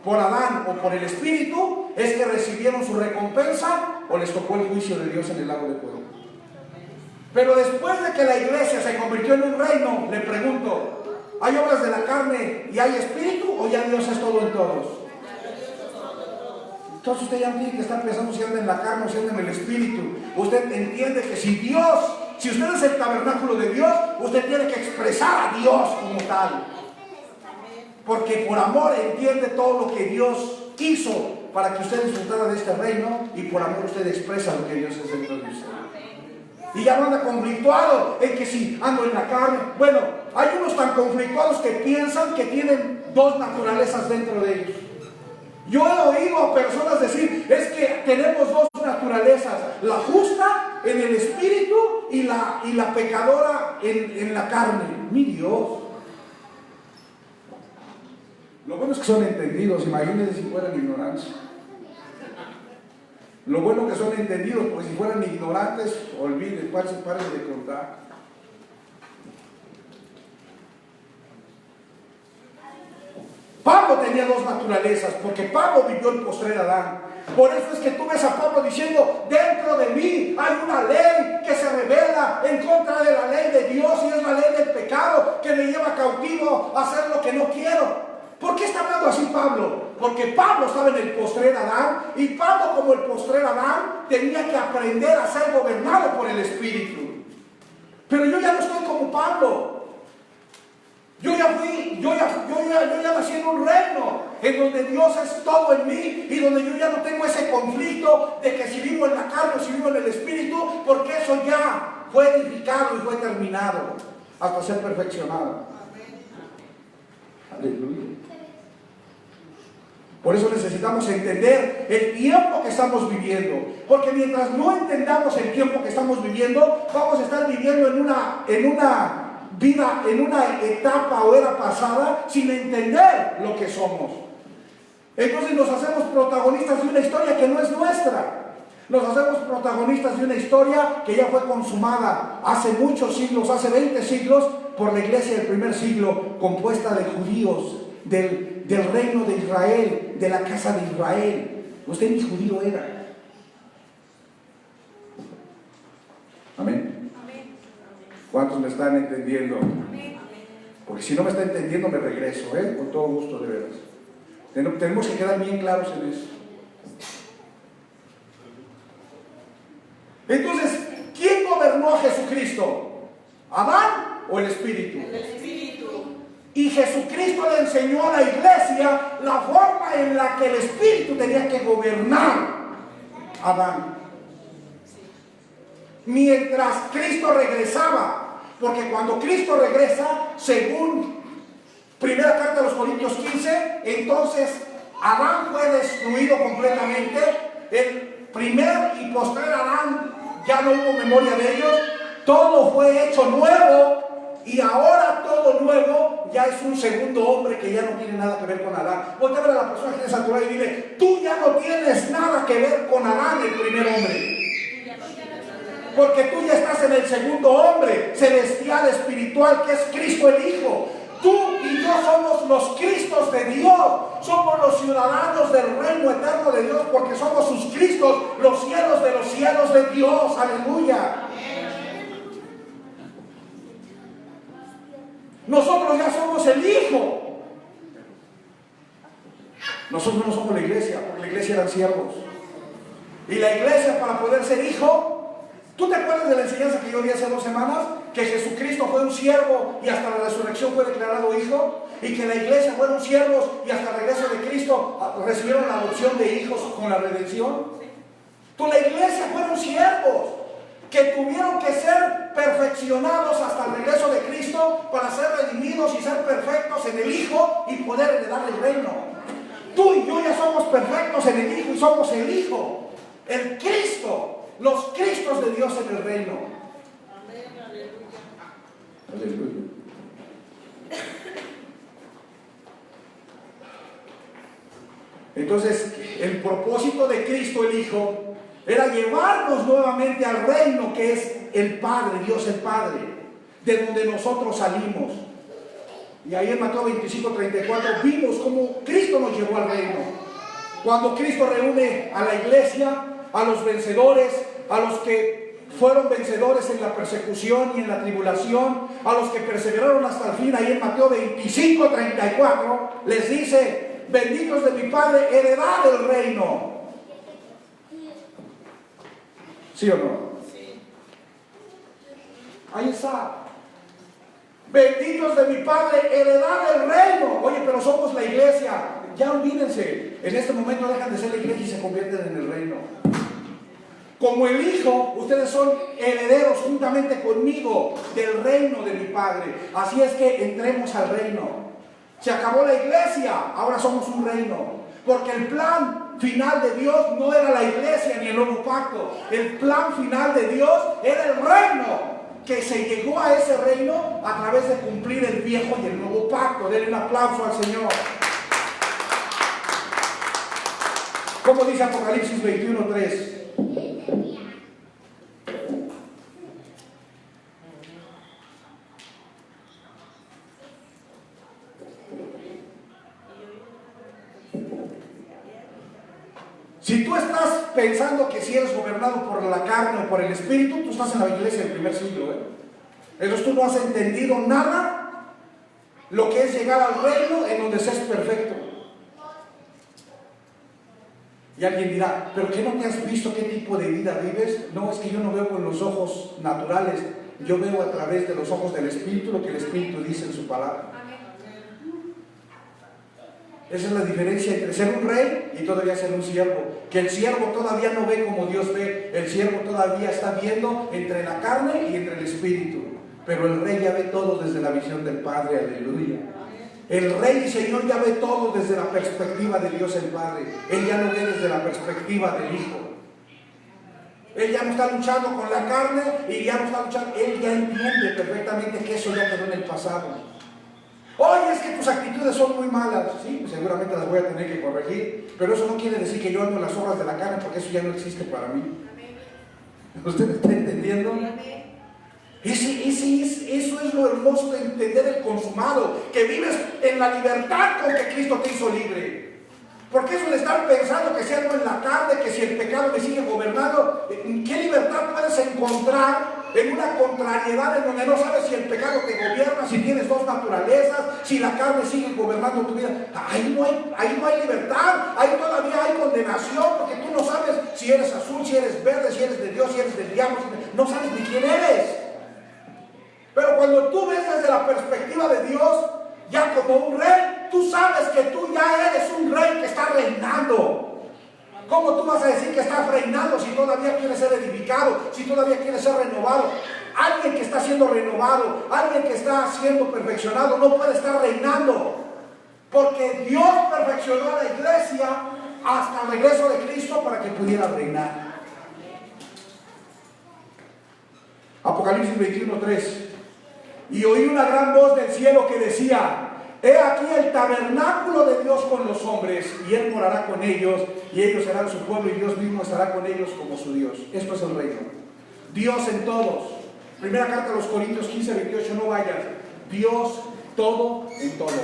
por Adán o por el Espíritu, es que recibieron su recompensa o les tocó el juicio de Dios en el lago de fuego. Pero después de que la iglesia se convirtió en un reino, le pregunto, ¿hay obras de la carne y hay espíritu o ya Dios es todo en todos? Entonces usted ya no tiene que estar pensando si anda en la carne o si anda en el espíritu. Usted entiende que si usted es el tabernáculo de Dios, usted tiene que expresar a Dios como tal. Porque por amor entiende todo lo que Dios hizo para que usted disfrutara de este reino, y por amor usted expresa lo que Dios es dentro de usted. Y ya no anda conflictuado en que si ando en la carne. Bueno, hay unos tan conflictuados que piensan que tienen dos naturalezas dentro de ellos. Yo he oído a personas decir, es que tenemos dos naturalezas, la justa en el espíritu y la pecadora en la carne. Mi Dios. Lo bueno es que son entendidos, imagínense si fueran ignorantes. Lo bueno que son entendidos, porque si fueran ignorantes, olviden, ¿cuál se parece de contar? Pablo tenía dos naturalezas, porque Pablo vivió el postrer Adán. Por eso es que tú ves a Pablo diciendo, dentro de mí hay una ley que se revela en contra de la ley de Dios, y es la ley del pecado que me lleva cautivo a hacer lo que no quiero. ¿Por qué está hablando así Pablo? Porque Pablo estaba en el postrer Adán, y Pablo, como el postrer Adán, tenía que aprender a ser gobernado por el Espíritu. Pero yo ya no estoy como Pablo. Yo ya nací en un reino en donde Dios es todo en mí, y donde yo ya no tengo ese conflicto de que si vivo en la carne o si vivo en el Espíritu, porque eso ya fue edificado y fue terminado hasta ser perfeccionado. Aleluya. Por eso necesitamos entender el tiempo que estamos viviendo, porque mientras no entendamos el tiempo que estamos viviendo, vamos a estar viviendo en una vida, en una etapa o era pasada, sin entender lo que somos. Entonces nos hacemos protagonistas de una historia que no es nuestra. Nos hacemos protagonistas de una historia que ya fue consumada hace muchos siglos, hace 20 siglos, por la iglesia del primer siglo, compuesta de judíos, del reino de Israel, de la casa de Israel. Usted ni judío era. Amén. ¿Cuántos me están entendiendo? Porque si no me está entendiendo, me regreso, con todo gusto, de veras. Tenemos que quedar bien claros en eso. Entonces, ¿quién gobernó a Jesucristo? ¿Adán o el Espíritu? El Espíritu. Y Jesucristo le enseñó a la iglesia la forma en la que el Espíritu tenía que gobernar a Adán. Mientras Cristo regresaba, porque cuando Cristo regresa, según primera carta de los Corintios 15, entonces Adán fue destruido completamente. El primer y postrer Adán ya no hubo memoria de ellos, todo fue hecho nuevo, y ahora todo nuevo ya es un segundo hombre que ya no tiene nada que ver con Adán. Voltea a ver a la persona que tienes a tu lado y dile, tú ya no tienes nada que ver con Adán, el primer hombre. Porque tú ya estás en el segundo hombre celestial, espiritual, que es Cristo el Hijo. Tú y yo somos los Cristos de Dios. Somos los ciudadanos del reino eterno de Dios, porque somos sus Cristos, los cielos de Dios. Aleluya. Nosotros ya somos el Hijo. Nosotros no somos la iglesia, porque la iglesia eran siervos. Y la iglesia, para poder ser hijo, ¿tú te acuerdas de la enseñanza que yo di hace 2 semanas? Que Jesucristo fue un siervo y hasta la resurrección fue declarado hijo. Y que la iglesia fueron siervos y hasta el regreso de Cristo recibieron la adopción de hijos con la redención. Tú, la iglesia fueron siervos que tuvieron que ser perfeccionados hasta el regreso de Cristo para ser redimidos y ser perfectos en el Hijo y poder heredar el reino. Tú y yo ya somos perfectos en el Hijo y somos el Hijo, el Cristo, los Cristos de Dios en el reino. Aleluya. Entonces, el propósito de Cristo el Hijo era llevarnos nuevamente al reino que es el Padre, Dios el Padre, de donde nosotros salimos. Y ahí en Mateo 25:34 vimos cómo Cristo nos llevó al reino. Cuando Cristo reúne a la iglesia, a los vencedores, a los que fueron vencedores en la persecución y en la tribulación, a los que perseveraron hasta el fin, ahí en Mateo 25:34 les dice: benditos de mi Padre, heredad del reino. ¿Sí o no? Sí. Ahí está. Benditos de mi Padre, heredad del reino. Oye, pero somos la iglesia. Ya olvídense. En este momento dejan de ser la iglesia y se convierten en el reino. Como el Hijo, ustedes son herederos juntamente conmigo del reino de mi Padre. Así es que entremos al reino. Se acabó la iglesia, ahora somos un reino. Porque el plan final de Dios no era la iglesia ni el nuevo pacto. El plan final de Dios era el reino, que se llegó a ese reino a través de cumplir el viejo y el nuevo pacto. Denle un aplauso al Señor. ¿Cómo dice Apocalipsis 21:3? Si tú estás pensando que si eres gobernado por la carne o por el Espíritu, tú estás en la iglesia del primer siglo, Entonces tú no has entendido nada lo que es llegar al reino en donde seas perfecto. Y alguien dirá, ¿pero qué no te has visto qué tipo de vida vives? No, es que yo no veo con los ojos naturales, yo veo a través de los ojos del Espíritu lo que el Espíritu dice en su palabra. Esa es la diferencia entre ser un rey y todavía ser un siervo. Que el siervo todavía no ve como Dios ve. El siervo todavía está viendo entre la carne y entre el Espíritu. Pero el rey ya ve todo desde la visión del Padre. Aleluya. El rey y Señor ya ve todo desde la perspectiva de Dios el Padre. Él ya no ve desde la perspectiva del Hijo. Él ya no está luchando con la carne y ya no está luchando. Él ya entiende perfectamente que eso ya quedó en el pasado. Oye, es que tus actitudes son muy malas. Sí, seguramente las voy a tener que corregir, pero eso no quiere decir que yo ando en las obras de la carne, porque eso ya no existe para mí. ¿Usted me está entendiendo? Eso es lo hermoso de entender el consumado, que vives en la libertad con que Cristo te hizo libre. Porque eso de estar pensando que si ando en la carne, que si el pecado me sigue gobernando, ¿qué libertad puedes encontrar en una contrariedad en donde no sabes si el pecado te gobierna, si tienes dos naturalezas, si la carne sigue gobernando tu vida? Ahí no hay libertad, ahí todavía hay condenación, porque tú no sabes si eres azul, si eres verde, si eres de Dios, si eres del diablo, no sabes ni quién eres. Pero cuando tú ves desde la perspectiva de Dios, ya como un rey, tú sabes que tú ya eres un rey que está reinando. ¿Cómo tú vas a decir que estás reinando si todavía quieres ser edificado, si todavía quieres ser renovado? Alguien que está siendo renovado, alguien que está siendo perfeccionado, no puede estar reinando. Porque Dios perfeccionó a la iglesia hasta el regreso de Cristo para que pudiera reinar. Apocalipsis 21:3. Y oí una gran voz del cielo que decía: he aquí el tabernáculo de Dios con los hombres, y Él morará con ellos, y ellos serán su pueblo, y Dios mismo estará con ellos como su Dios. Esto es el reino. Dios en todos. Primera carta a los Corintios 15:28, no vayas. Dios todo en todos.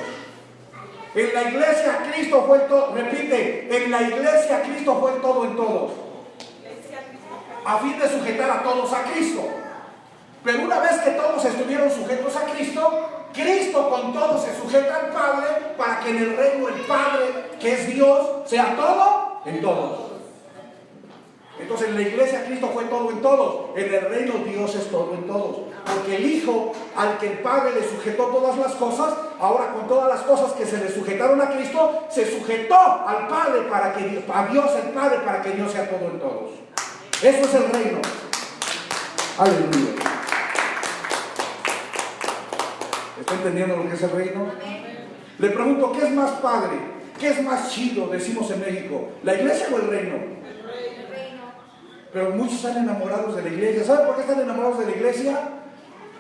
En la iglesia Cristo fue el todo. Repite, en la iglesia Cristo fue el todo en todos. A fin de sujetar a todos a Cristo. Pero una vez que todos estuvieron sujetos a Cristo, Cristo con todos se sujeta al Padre, para que en el reino el Padre, que es Dios, sea todo en todos. Entonces en la iglesia Cristo fue todo en todos. En el reino Dios es todo en todos. Porque el Hijo, al que el Padre le sujetó todas las cosas, ahora con todas las cosas que se le sujetaron a Cristo, se sujetó al Padre, para que, a Dios el Padre, para que Dios sea todo en todos. Eso es el reino. Aleluya. ¿Está entendiendo lo que es el reino? Le pregunto, ¿qué es más padre? ¿Qué es más chido? Decimos en México, ¿la iglesia o el reino? El reino. Pero muchos están enamorados de la iglesia. ¿Saben por qué están enamorados de la iglesia?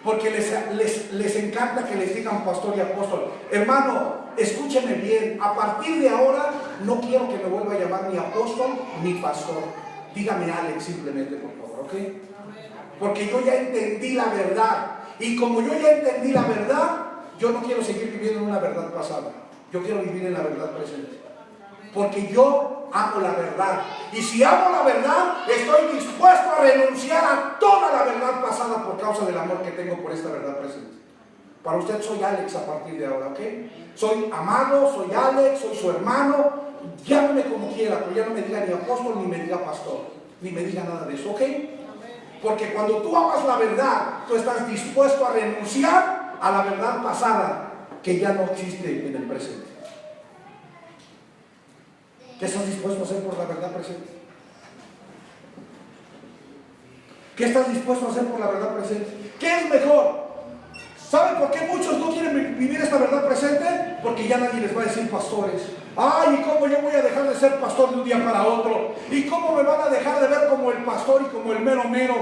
Porque les encanta que les digan pastor y apóstol. Hermano, escúcheme bien. A partir de ahora no quiero que me vuelva a llamar ni apóstol ni pastor. Dígame Alex simplemente, por favor, ¿ok? Porque yo ya entendí la verdad. Y como yo ya entendí la verdad, yo no quiero seguir viviendo en una verdad pasada. Yo quiero vivir en la verdad presente. Porque yo amo la verdad. Y si amo la verdad, estoy dispuesto a renunciar a toda la verdad pasada por causa del amor que tengo por esta verdad presente. Para usted soy Alex a partir de ahora, ¿ok? Soy amado, soy Alex, soy su hermano. Llámeme como quiera, pero ya no me diga ni apóstol, ni me diga pastor, ni me diga nada de eso, ¿ok? Porque cuando tú amas la verdad, tú estás dispuesto a renunciar a la verdad pasada que ya no existe en el presente. ¿Qué estás dispuesto a hacer por la verdad presente? ¿Qué estás dispuesto a hacer por la verdad presente? ¿Qué es mejor? ¿Saben por qué muchos no quieren vivir esta verdad presente? Porque ya nadie les va a decir pastores. Ay, ¿y cómo yo voy a dejar de ser pastor de un día para otro? ¿Y cómo me van a dejar de ver como el pastor y como el mero mero?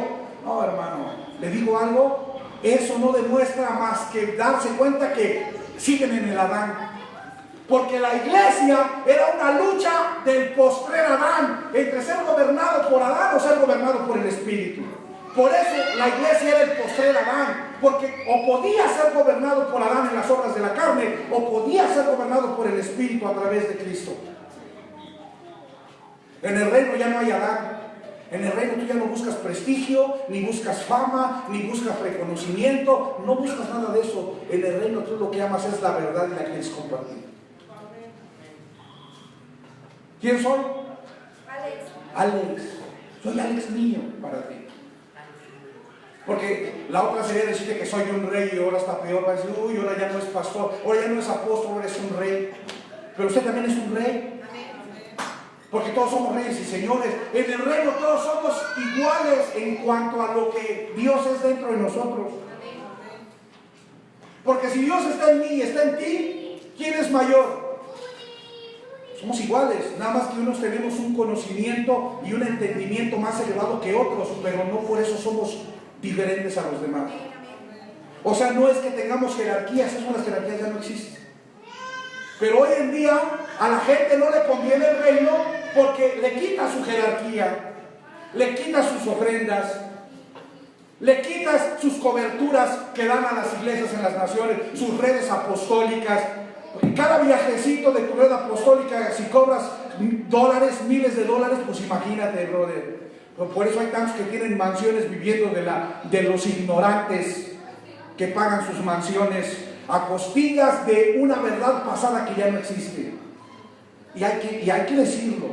No, hermano, le digo algo, eso no demuestra más que darse cuenta que siguen en el Adán. Porque la iglesia era una lucha del postrer Adán, entre ser gobernado por Adán o ser gobernado por el Espíritu. Por eso la iglesia era el postrer Adán, porque o podía ser gobernado por Adán en las obras de la carne, o podía ser gobernado por el Espíritu a través de Cristo. En el reino ya no hay Adán. En el reino tú ya no buscas prestigio, ni buscas fama, ni buscas reconocimiento, no buscas nada de eso. En el reino tú lo que amas es la verdad y la quieres compartir. ¿Quién soy? Alex. Soy Alex Niño para ti. Porque la otra sería decirte que soy un rey y ahora está peor. Va a decir, uy, ahora ya no es pastor, ahora ya no es apóstol, ahora es un rey. Pero usted también es un rey. Porque todos somos reyes y señores. En el reino todos somos iguales en cuanto a lo que Dios es dentro de nosotros. Porque si Dios está en mí y está en ti, ¿quién es mayor? Somos iguales, nada más que unos tenemos un conocimiento y un entendimiento más elevado que otros, pero no por eso somos diferentes a los demás. O sea, no es que tengamos jerarquías, esas las jerarquías ya no existen. Pero hoy en día a la gente no le conviene el reino porque le quita su jerarquía, le quita sus ofrendas, le quitas sus coberturas que dan a las iglesias en las naciones, sus redes apostólicas. Cada viajecito de tu red apostólica, si cobras dólares, miles de dólares, pues imagínate, brother. Por eso hay tantos que tienen mansiones viviendo de los ignorantes que pagan sus mansiones a costillas de una verdad pasada que ya no existe. Y hay que decirlo.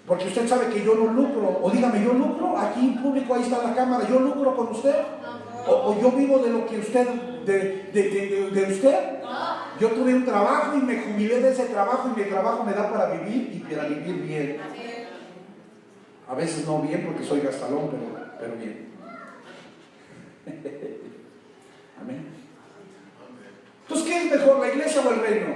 Porque usted sabe que yo no lucro. O dígame, yo lucro, aquí en público, ahí está la cámara, yo lucro con usted. O yo vivo de lo que usted, de usted. Yo tuve un trabajo y me jubilé de ese trabajo y mi trabajo me da para vivir y para vivir bien. A veces no bien porque soy gastalón, pero bien. Amén. Entonces, ¿qué es mejor, la iglesia o el reino?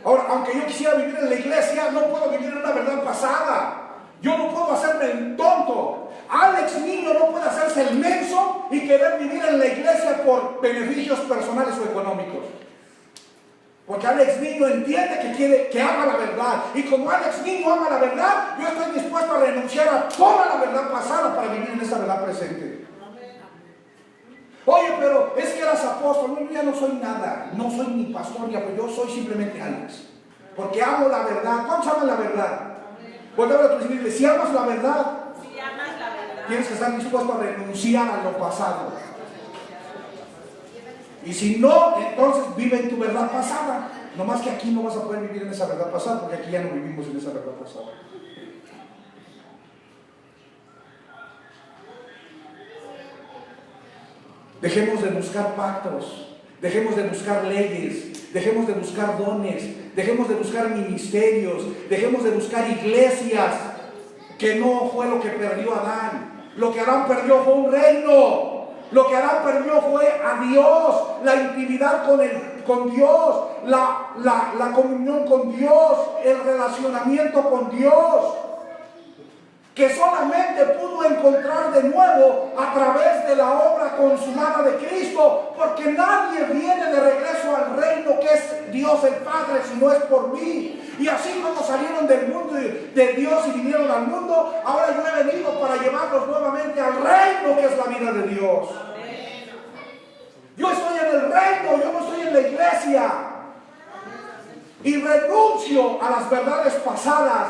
Ahora, aunque yo quisiera vivir en la iglesia, no puedo vivir en una verdad pasada. Yo no puedo hacerme el tonto. Alex Niño no puede hacerse el menso y querer vivir en la iglesia por beneficios personales o económicos. Porque Alex Niño entiende que ama la verdad. Y como Alex Niño ama la verdad, yo estoy dispuesto a renunciar a toda la verdad pasada para vivir en esa verdad presente. Oye, pero es que eras apóstol. No, yo ya no soy nada. No soy ni pastor ni apóstol. Yo soy simplemente Alex. Porque amo la verdad. ¿Cuántos aman la verdad? Porque ahora tú dices, si amas la verdad, tienes que estar dispuesto a renunciar a lo pasado. Y si no, entonces vive en tu verdad pasada. No más que aquí no vas a poder vivir en esa verdad pasada, porque aquí ya no vivimos en esa verdad pasada. Dejemos de buscar pactos, dejemos de buscar leyes, dejemos de buscar dones, dejemos de buscar ministerios, dejemos de buscar iglesias, que no fue lo que perdió Adán. Lo que Adán perdió fue un reino. Lo que Adán perdió fue a Dios, la intimidad con Dios, la comunión con Dios, el relacionamiento con Dios, que solamente pudo encontrar de nuevo a través de la obra consumada de Cristo, porque nadie viene de regreso al reino que es Dios el Padre si no es por mí. Y así como salieron del mundo de Dios y vinieron al mundo, ahora yo he venido para llevarlos nuevamente al reino que es la vida de Dios. Yo estoy en el reino, yo no estoy en la iglesia. Y renuncio a las verdades pasadas.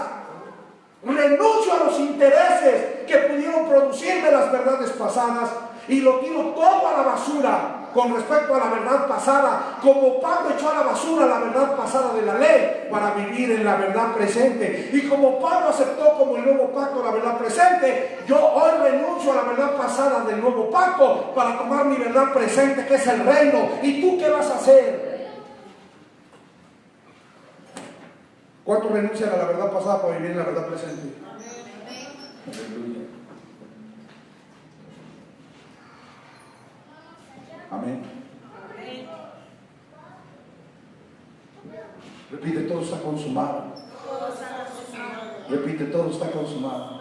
Renuncio a los intereses que pudieron producirme las verdades pasadas y lo tiro todo a la basura con respecto a la verdad pasada, como Pablo echó a la basura la verdad pasada de la ley para vivir en la verdad presente. Y como Pablo aceptó como el nuevo pacto la verdad presente, yo hoy renuncio a la verdad pasada del nuevo pacto para tomar mi verdad presente, que es el reino. ¿Y tú qué vas a hacer? ¿Cuántos renuncian a la verdad pasada para vivir en la verdad presente? Aleluya. Amén. Repite, todo está consumado. Repite, todo está consumado.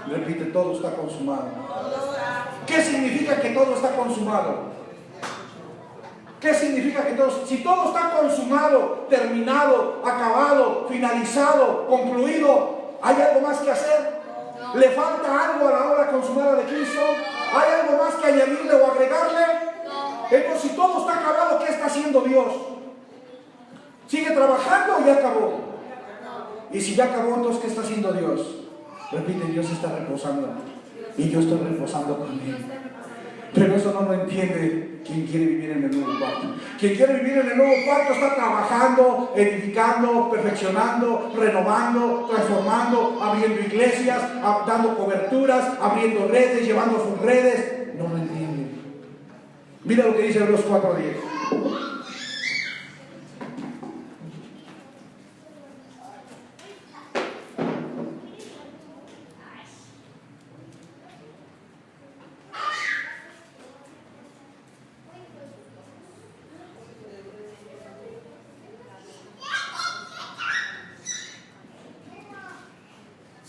Repite, todo está consumado. ¿Qué significa que todo está consumado? ¿Qué significa que todo? Si todo está consumado, terminado, acabado, finalizado, concluido, ¿hay algo más que hacer? ¿Le falta algo a la obra consumada de Cristo? ¿Hay algo más que añadirle o agregarle? Entonces, si todo está acabado, ¿qué está haciendo Dios? ¿Sigue trabajando o ya acabó? Y si ya acabó, entonces ¿qué está haciendo Dios? Repite, Dios está reposando. Y yo estoy reposando con Él. Pero eso no lo entiende quien quiere vivir en el nuevo pacto. Quien quiere vivir en el nuevo pacto está trabajando, edificando, perfeccionando, renovando, transformando, abriendo iglesias, dando coberturas, abriendo redes, llevando sus redes. No lo entiende. Mira lo que dice Hebreos 4:10.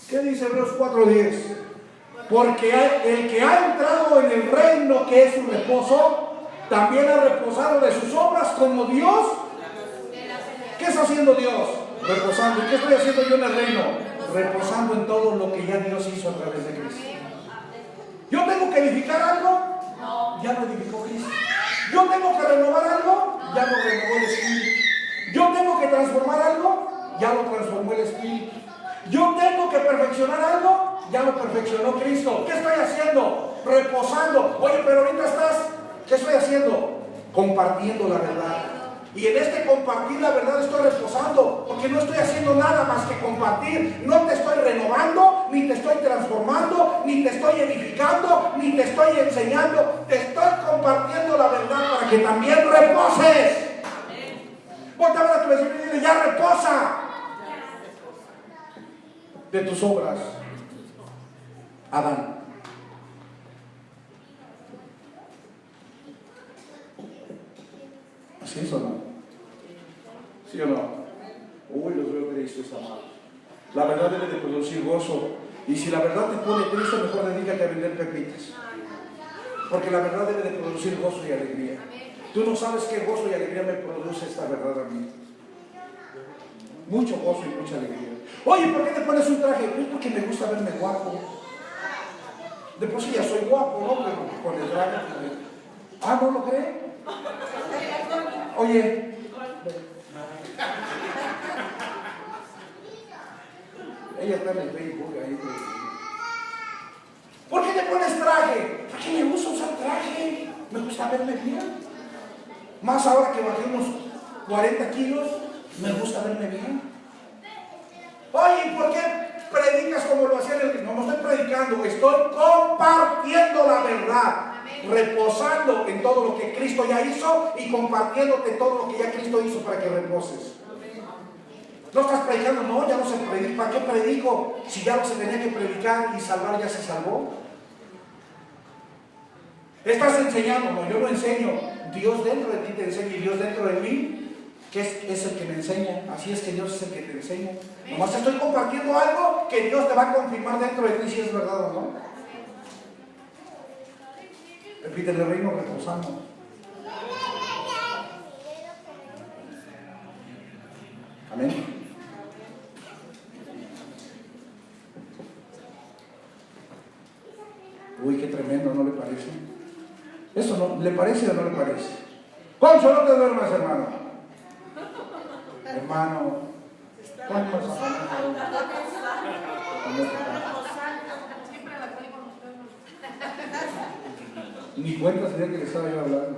¿Qué dice Hebreos 4:10? Porque el que ha entrado en el reino que es su reposo, también ha reposado de sus obras como Dios. ¿Qué está haciendo Dios? Reposando. ¿Y qué estoy haciendo yo en el reino? Reposando en todo lo que ya Dios hizo a través de Cristo. ¿Yo tengo que edificar algo? Ya lo edificó Cristo. ¿Yo tengo que renovar algo? Ya lo renovó el Espíritu. ¿Yo tengo que transformar algo? Ya lo transformó el Espíritu. ¿Yo tengo que perfeccionar algo? Ya lo perfeccionó Cristo. ¿Qué estoy haciendo? Reposando. Oye, pero ahorita ¿qué estoy haciendo? Compartiendo la verdad. Y en este compartir la verdad estoy reposando, porque no estoy haciendo nada más que compartir. No te estoy renovando, ni te estoy transformando, ni te estoy edificando, ni te estoy enseñando. Te estoy compartiendo la verdad para que también reposes. Ponte a ver a tu vecino y dile, ya reposa de tus obras, Adán. ¿Así es o no? ¿Sí o no? Uy, los veo tristes, amados. La verdad debe de producir gozo. Y si la verdad te pone triste, mejor dedícate a vender pepitas. Porque la verdad debe de producir gozo y alegría. Tú no sabes qué gozo y alegría me produce esta verdad a mí. Mucho gozo y mucha alegría. Oye, ¿por qué te pones un traje? Pues porque me gusta verme guapo. De por sí ya soy guapo, ¿no? Pero con el traje. Ah, ¿no lo cree? Oye. Ella está en el Facebook ahí. ¿Por qué te pones traje? Porque me gusta usar traje. Me gusta verme bien. Más ahora que bajé unos 40 kilos, me gusta verme bien. Oye, ¿por qué predicas como lo hacían? No estoy predicando, estoy compartiendo la verdad. Reposando en todo lo que Cristo ya hizo y compartiéndote todo lo que ya Cristo hizo para que reposes. No estás predicando, no, ya no se predica. ¿Para qué predico? Si ya no se tenía que predicar y salvar ya se salvó. Estás enseñando, no, yo lo enseño. Dios dentro de ti te enseña y Dios dentro de mí, que es el que me enseña. Así es que Dios es el que te enseña. Nomás te estoy compartiendo algo que Dios te va a confirmar dentro de ti si es verdad o no. Repítele, reino reposando. Amén. Uy, qué tremendo, ¿no le parece? ¿Eso no le parece o no le parece? Concho, no te duermas, hermano. Hermano, ¿cuántos ni cuenta sería que le estaba yo hablando.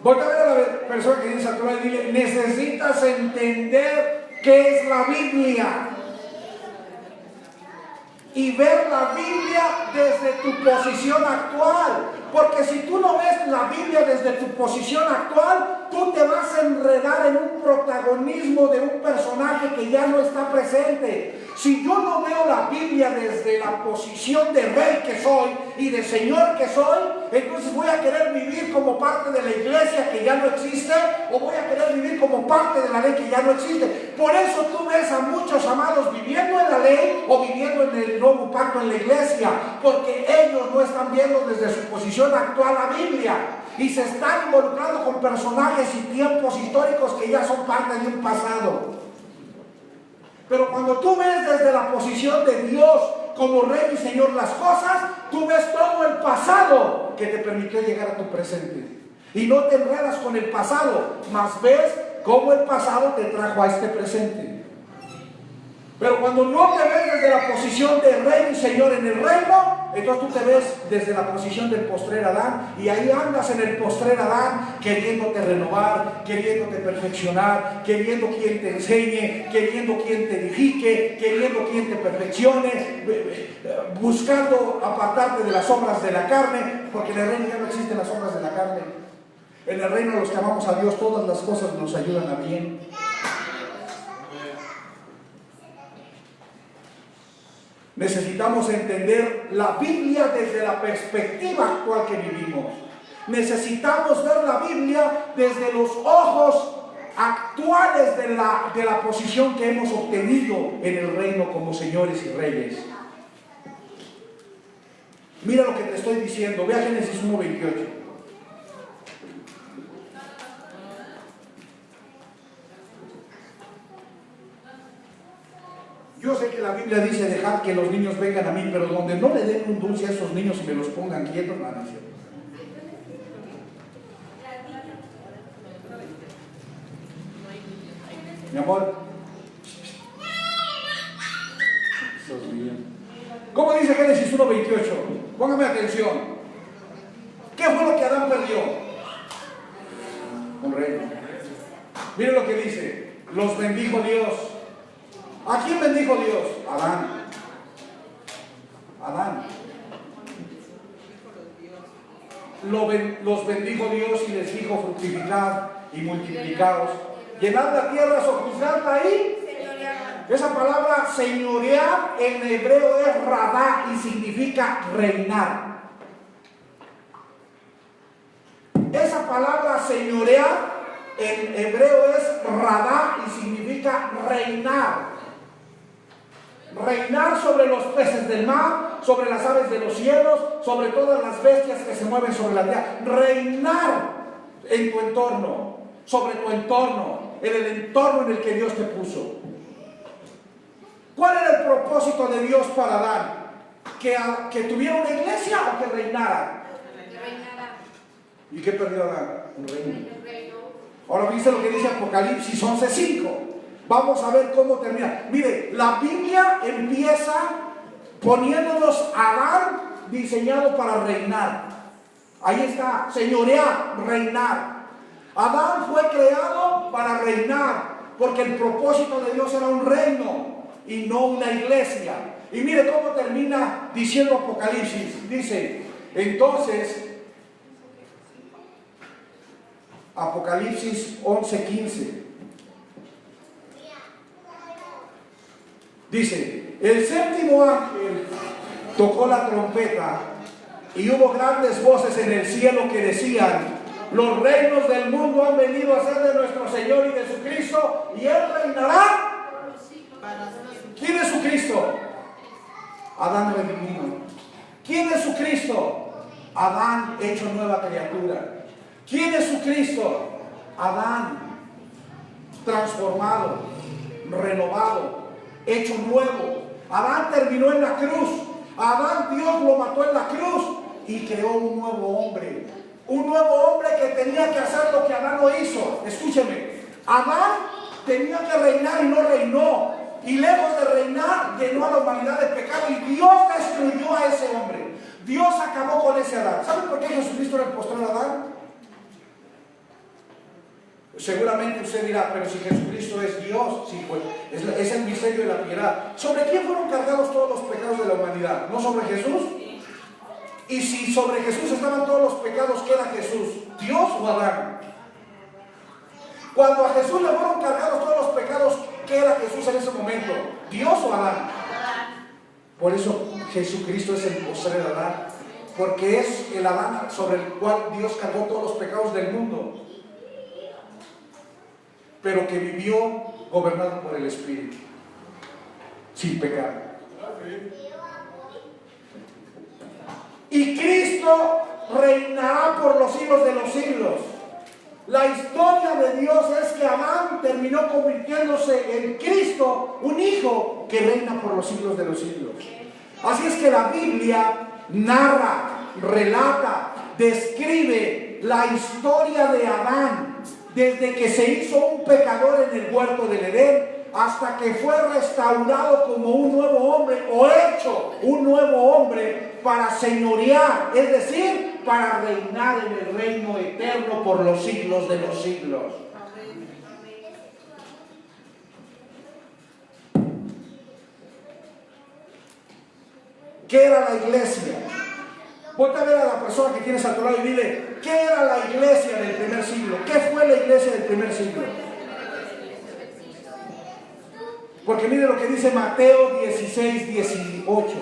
Volta a ver a la persona que dice atrás y dile, necesitas entender qué es la Biblia. Y ver la Biblia desde tu posición actual. Porque si tú no ves la Biblia desde tu posición actual, tú te vas a enredar en un protagonismo de un personaje que ya no está presente. Si yo no veo la Biblia desde la posición de rey que soy y de señor que soy, entonces voy a querer vivir como parte de la iglesia que ya no existe, o voy a querer vivir como parte de la ley que ya no existe. Por eso tú ves a muchos amados viviendo en la ley o viviendo en el nuevo pacto en la iglesia, porque ellos no están viendo desde su posición actual la Biblia y se están involucrando con personajes y tiempos históricos que ya son parte de un pasado. Pero cuando tú ves desde la posición de Dios como Rey y Señor las cosas, tú ves todo el pasado que te permitió llegar a tu presente. Y no te enredas con el pasado, mas ves cómo el pasado te trajo a este presente. Pero cuando no te ves desde la posición de Rey y Señor en el reino, entonces tú te ves desde la posición del postrer Adán, y ahí andas en el postrer Adán, queriéndote renovar, queriéndote perfeccionar, queriendo quien te enseñe, queriendo quien te edifique, queriendo quien te perfeccione, buscando apartarte de las obras de la carne, porque en el reino ya no existen las obras de la carne. En el reino, los que amamos a Dios, todas las cosas nos ayudan a bien. Necesitamos entender la Biblia desde la perspectiva actual que vivimos. Necesitamos ver la Biblia desde los ojos actuales de la posición que hemos obtenido en el reino como señores y reyes. Mira lo que te estoy diciendo. Ve a Génesis 1:28. Yo sé que la Biblia dice, dejad que los niños vengan a mí, pero donde no le den un dulce a esos niños y me los pongan quietos, no, no es cierto. Mi amor. ¿Cómo dice Génesis 1:28? Póngame atención. ¿Qué fue lo que Adán perdió? Un reino. Miren lo que dice. Los bendijo Dios. ¿A quién bendijo Dios? Adán. Adán. Los bendijo Dios y les dijo, fructificad y multiplicaos. Llenad la tierra, sojuzgadla ahí. Esa palabra señorear en hebreo es radá y significa reinar. Esa palabra señorear en hebreo es radá y significa reinar. Reinar sobre los peces del mar, sobre las aves de los cielos, sobre todas las bestias que se mueven sobre la tierra. Reinar en tu entorno, sobre tu entorno, en el entorno en el que Dios te puso. ¿Cuál era el propósito de Dios para Adán? ¿Que tuviera una iglesia o que reinara? ¿Y qué perdió Adán? Un reino. Ahora dice lo que dice Apocalipsis 11:5. Vamos a ver cómo termina. Mire, la Biblia empieza poniéndonos a Adán diseñado para reinar. Ahí está, señorear, reinar. Adán fue creado para reinar, porque el propósito de Dios era un reino y no una iglesia. Y mire cómo termina diciendo Apocalipsis. Dice, entonces, Apocalipsis 11:15. Dice, el séptimo ángel tocó la trompeta y hubo grandes voces en el cielo que decían, los reinos del mundo han venido a ser de nuestro Señor y de su Cristo, y Él reinará. ¿Quién es su Cristo? Adán redimido. ¿Quién es su Cristo? Adán hecho nueva criatura. ¿Quién es su Cristo? Adán transformado, renovado, hecho nuevo. Adán terminó en la cruz. Adán, Dios lo mató en la cruz y creó un nuevo hombre. Un nuevo hombre que tenía que hacer lo que Adán no hizo. Escúcheme, Adán tenía que reinar y no reinó. Y lejos de reinar, llenó a la humanidad de pecado y Dios destruyó a ese hombre. Dios acabó con ese Adán. ¿Saben por qué Jesucristo era el postrer Adán? Seguramente usted dirá, pero si Jesucristo es Dios, sí, pues es el misterio de la piedad. ¿Sobre quién fueron cargados todos los pecados de la humanidad? ¿No sobre Jesús? Y si sobre Jesús estaban todos los pecados, ¿qué era Jesús? ¿Dios o Adán? Cuando a Jesús le fueron cargados todos los pecados, ¿qué era Jesús en ese momento? ¿Dios o Adán? Por eso Jesucristo es el postrer Adán, porque es el Adán sobre el cual Dios cargó todos los pecados del mundo, pero que vivió gobernado por el Espíritu, sin pecado. Y Cristo reinará por los siglos de los siglos. La historia de Dios es que Adán terminó convirtiéndose en Cristo, un hijo que reina por los siglos de los siglos. Así es que la Biblia narra, relata, describe la historia de Adán, desde que se hizo un pecador en el huerto del Edén hasta que fue restaurado como un nuevo hombre o hecho un nuevo hombre para señorear, es decir, para reinar en el reino eterno por los siglos de los siglos. ¿Qué era la iglesia? Vuelve a ver a la persona que tienes a tu lado y dile, ¿qué era la iglesia del primer siglo? ¿Qué fue la iglesia del primer siglo? Porque mire lo que dice Mateo 16:18.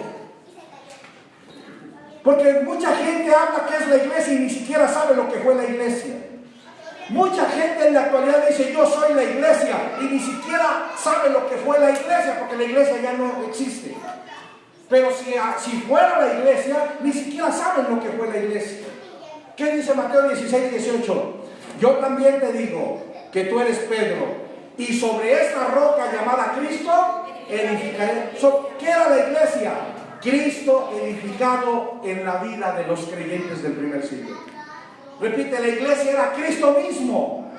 Porque mucha gente habla que es la iglesia y ni siquiera sabe lo que fue la iglesia. Mucha gente en la actualidad dice, yo soy la iglesia, y ni siquiera sabe lo que fue la iglesia, porque la iglesia ya no existe. Pero si fuera la iglesia, ni siquiera saben lo que fue la iglesia. ¿Qué dice Mateo 16:18? Yo también te digo que tú eres Pedro, y sobre esta roca llamada Cristo edificaré. ¿Qué era la iglesia? Cristo edificado en la vida de los creyentes del primer siglo. Repite, la iglesia era Cristo mismo.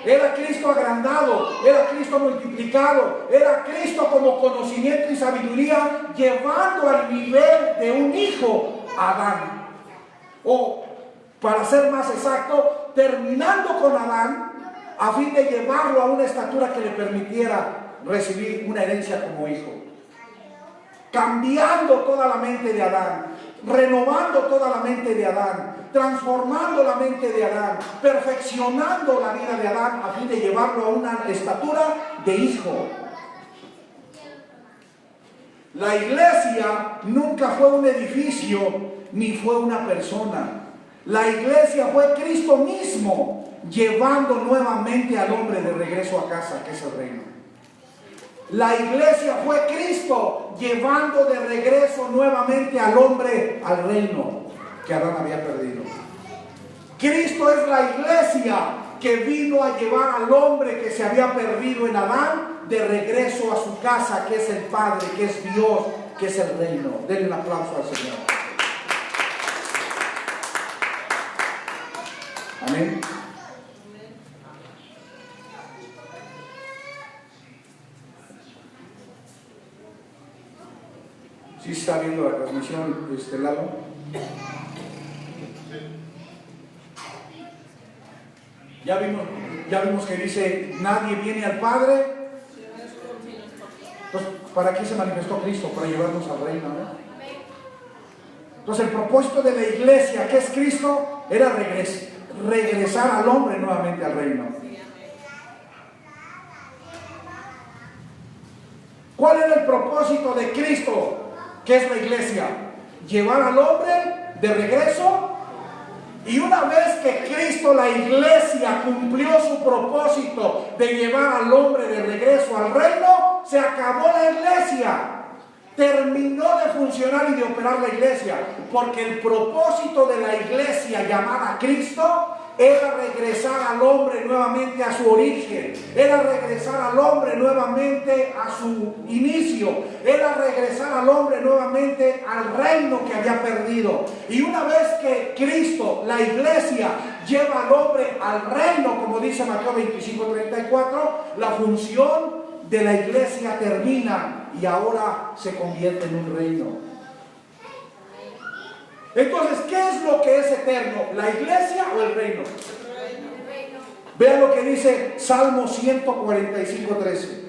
Era Cristo agrandado, era Cristo multiplicado, era Cristo como conocimiento y sabiduría, llevando al nivel de un hijo Adán. O, para ser más exacto, terminando con Adán, a fin de llevarlo a una estatura que le permitiera recibir una herencia como hijo. Cambiando toda la mente de Adán, renovando toda la mente de Adán, transformando la mente de Adán, perfeccionando la vida de Adán a fin de llevarlo a una estatura de hijo. La iglesia nunca fue un edificio ni fue una persona. La iglesia fue Cristo mismo llevando nuevamente al hombre de regreso a casa, que es el reino. La iglesia fue Cristo llevando de regreso nuevamente al hombre al reino que Adán había perdido. Cristo es la iglesia que vino a llevar al hombre que se había perdido en Adán de regreso a su casa, que es el Padre, que es Dios, que es el reino. Denle un aplauso al Señor. Amén. ¿Sí está viendo la transmisión de este lado? Ya vimos que dice, nadie viene al Padre. Entonces, ¿para qué se manifestó Cristo? Para llevarnos al reino, ¿no? Entonces, el propósito de la iglesia, que es Cristo, era regresar al hombre nuevamente al reino. ¿Cuál era el propósito de Cristo, que es la iglesia? Llevar al hombre de regreso. Y una vez que Cristo, la iglesia, cumplió su propósito de llevar al hombre de regreso al reino, se acabó la iglesia. Terminó de funcionar y de operar la iglesia, porque el propósito de la iglesia llamada Cristo era regresar al hombre nuevamente a su origen, era regresar al hombre nuevamente a su inicio, era regresar al hombre nuevamente al reino que había perdido. Y una vez que Cristo, la iglesia, lleva al hombre al reino, como dice Mateo 25:34, la función de la iglesia termina y ahora se convierte en un reino. Entonces, ¿qué es lo que es eterno? ¿La iglesia o el reino? Vean lo que dice Salmo 145:13.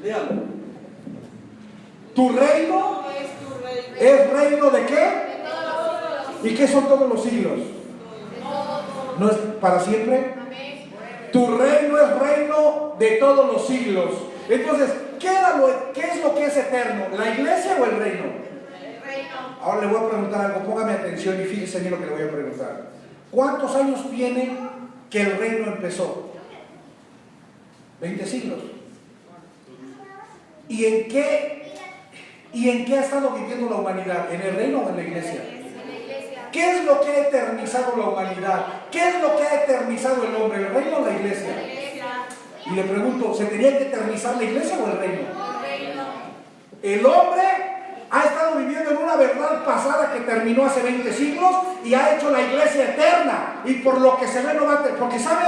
Léalo. ¿Tu reino es reino de qué? ¿Y qué son todos los siglos? ¿No es para siempre? Tu reino es reino de todos los siglos. Entonces, ¿qué es lo que es eterno? ¿La iglesia o el reino? Ahora le voy a preguntar algo, póngame atención y fíjese bien lo que le voy a preguntar. ¿Cuántos años tiene que el reino empezó? 20 siglos. ¿Y en qué ha estado viviendo la humanidad? ¿En el reino o en la iglesia? ¿Qué es lo que ha eternizado la humanidad? ¿Qué es lo que ha eternizado el hombre? ¿El reino o la iglesia? Y le pregunto, ¿se tenía que eternizar la iglesia o el reino? El hombre ha estado viviendo en una verdad pasada que terminó hace 20 siglos y ha hecho la iglesia eterna. Y por lo que se ve no va a tener, porque ¿sabe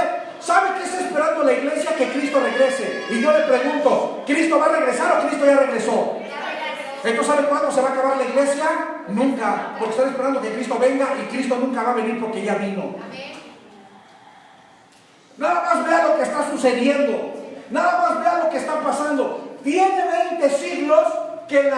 qué está esperando la iglesia? Que Cristo regrese. Y yo le pregunto, ¿Cristo va a regresar o Cristo ya regresó? Entonces, ¿sabe cuándo se va a acabar la iglesia? Nunca, porque están esperando que Cristo venga y Cristo nunca va a venir porque ya vino. Nada más vea lo que está sucediendo, nada más vea lo que está pasando. Tiene 20 siglos que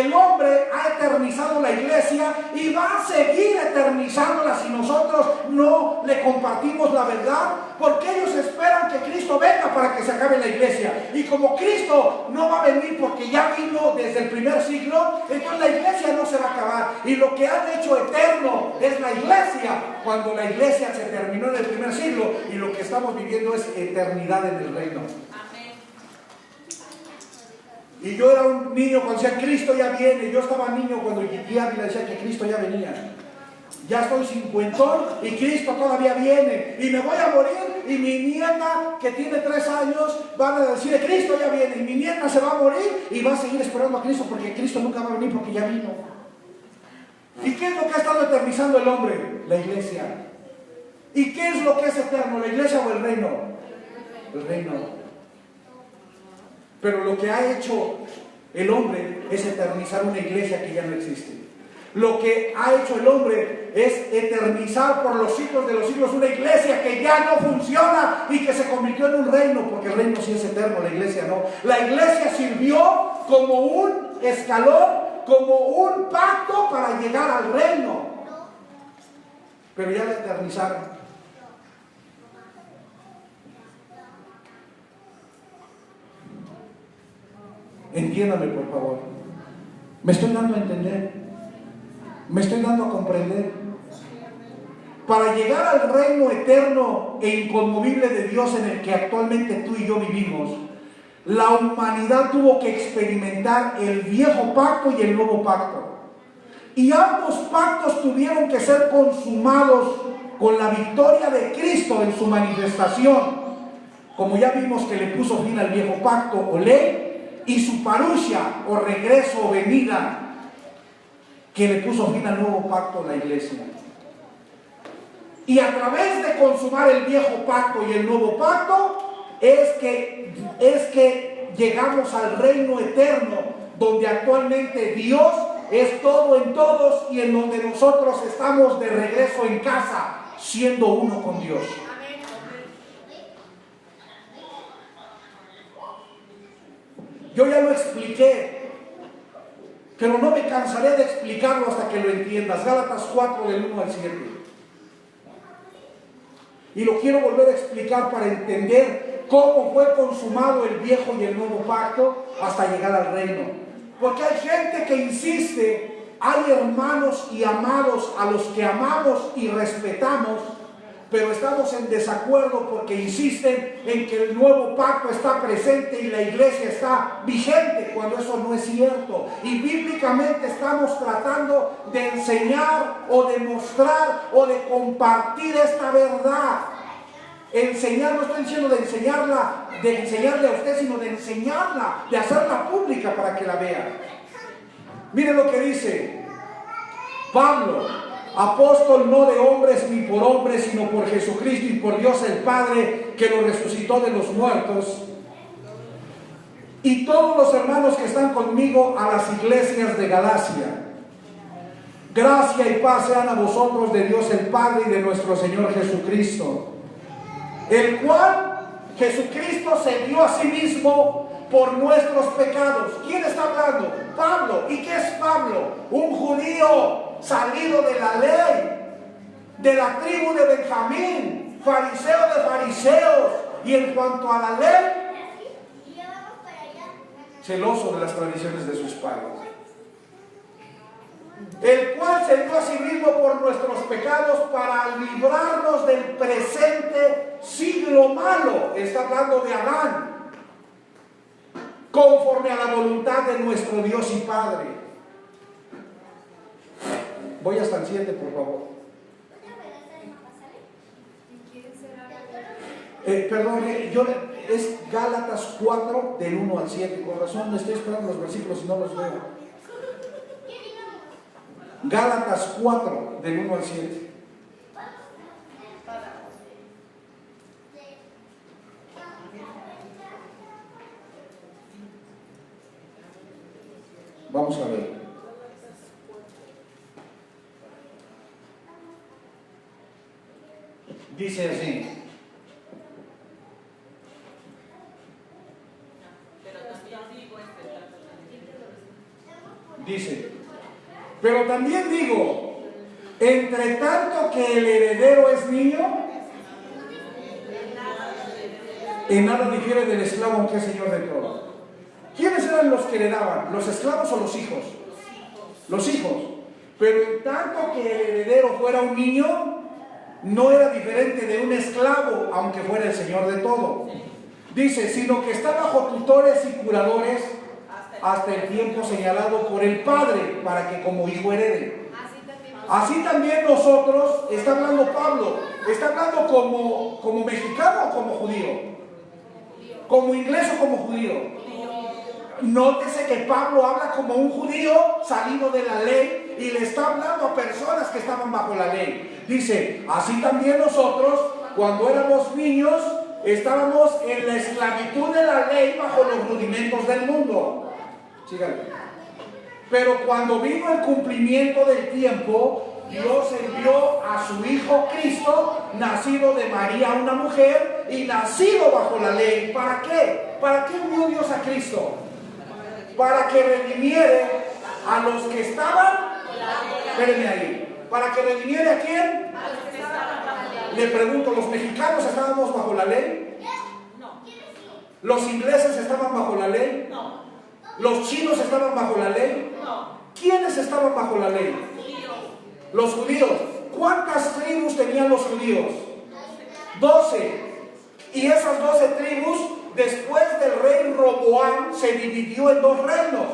el hombre ha eternizado la iglesia y va a seguir eternizándola si nosotros no le compartimos la verdad, porque ellos esperan que Cristo venga para que se acabe la iglesia. Y como Cristo no va a venir porque ya vino desde el primer siglo, entonces la iglesia no se va a acabar. Y lo que han hecho eterno es la iglesia, cuando la iglesia se terminó en el primer siglo, y lo que estamos viviendo es eternidad en el reino. Y yo era un niño cuando decía Cristo ya viene. Yo estaba niño cuando Guía me decía que Cristo ya venía. Ya estoy cincuentón y Cristo todavía viene. Y me voy a morir y mi nieta que tiene 3 años van a decir Cristo ya viene. Y mi nieta se va a morir y va a seguir esperando a Cristo porque Cristo nunca va a venir porque ya vino. ¿Y qué es lo que ha estado eternizando el hombre? La iglesia. ¿Y qué es lo que es eterno? ¿La iglesia o el reino? El reino. Pero lo que ha hecho el hombre es eternizar una iglesia que ya no existe. Lo que ha hecho el hombre es eternizar por los siglos de los siglos una iglesia que ya no funciona y que se convirtió en un reino, porque el reino sí es eterno, la iglesia no. La iglesia sirvió como un escalón, como un pacto para llegar al reino. Pero ya la eternizaron. Entiéndame, por favor. Me estoy dando a entender. Me estoy dando a comprender. Para llegar al reino eterno e inconmovible de Dios en el que actualmente tú y yo vivimos, la humanidad tuvo que experimentar el viejo pacto y el nuevo pacto. Y ambos pactos tuvieron que ser consumados con la victoria de Cristo en su manifestación. Como ya vimos que le puso fin al viejo pacto o ley, y su parusia o regreso o venida, que le puso fin al nuevo pacto, la iglesia. Y a través de consumar el viejo pacto y el nuevo pacto, es que llegamos al reino eterno, donde actualmente Dios es todo en todos y en donde nosotros estamos de regreso en casa, siendo uno con Dios. Yo ya lo expliqué, pero no me cansaré de explicarlo hasta que lo entiendas. Gálatas 4 del 1 al 7. Y lo quiero volver a explicar para entender cómo fue consumado el viejo y el nuevo pacto hasta llegar al reino. Porque hay gente que insiste, hay hermanos y amados a los que amamos y respetamos, pero estamos en desacuerdo porque insisten en que el nuevo pacto está presente y la iglesia está vigente, cuando eso no es cierto. Y bíblicamente estamos tratando de enseñar o de mostrar o de compartir esta verdad. Enseñar, no estoy diciendo de enseñarle a usted, sino de enseñarla, de hacerla pública para que la vea. Miren lo que dice Pablo, apóstol no de hombres ni por hombres, sino por Jesucristo y por Dios el Padre, que lo resucitó de los muertos. Y todos los hermanos que están conmigo a las iglesias de Galacia. Gracia y paz sean a vosotros de Dios el Padre y de nuestro Señor Jesucristo, el cual Jesucristo se dio a sí mismo por nuestros pecados. ¿Quién está hablando? Pablo. ¿Y qué es Pablo? Un judío salido de la ley, de la tribu de Benjamín, fariseo de fariseos, y en cuanto a la ley, celoso de las tradiciones de sus padres, el cual se dio a sí mismo por nuestros pecados para librarnos del presente siglo malo. Está hablando de Adán, conforme a la voluntad de nuestro Dios y Padre. Voy hasta el 7, por favor. Es Gálatas 4 del 1 al 7. Con razón estoy esperando los versículos y no los veo. Gálatas 4 del 1 al 7. Vamos a ver. Dice así. Dice, pero también digo, entre tanto que el heredero es niño, en nada difiere del esclavo, aunque es señor de todo. ¿Quiénes eran los que heredaban? ¿Los esclavos o los hijos? Los hijos. Pero en tanto que el heredero fuera un niño, no era diferente de un esclavo, aunque fuera el señor de todo. Dice, sino que está bajo tutores y curadores hasta el tiempo señalado por el Padre, para que como hijo herede. Así también nosotros, está hablando Pablo, está hablando como mexicano o como judío, como inglés o como judío. Nótese que Pablo habla como un judío salido de la ley y le está hablando a personas que estaban bajo la ley. Dice, así también nosotros, cuando éramos niños, estábamos en la esclavitud de la ley bajo los rudimentos del mundo. Síganme. Pero cuando vino el cumplimiento del tiempo, Dios envió a su Hijo Cristo, nacido de María, una mujer, y nacido bajo la ley. ¿Para qué? ¿Para qué envió Dios a Cristo? Para que redimiere a los que estaban. Espérenme ahí. ¿Para que redimiere a quién? Le pregunto, ¿los mexicanos estábamos bajo la ley? No. ¿Los ingleses estaban bajo la ley? No. ¿Los chinos estaban bajo la ley? No. ¿Quiénes estaban bajo la ley? Judíos. Los judíos. ¿Cuántas tribus tenían los judíos? 12. Y esas 12 tribus, después del rey Roboam, se dividió en dos reinos.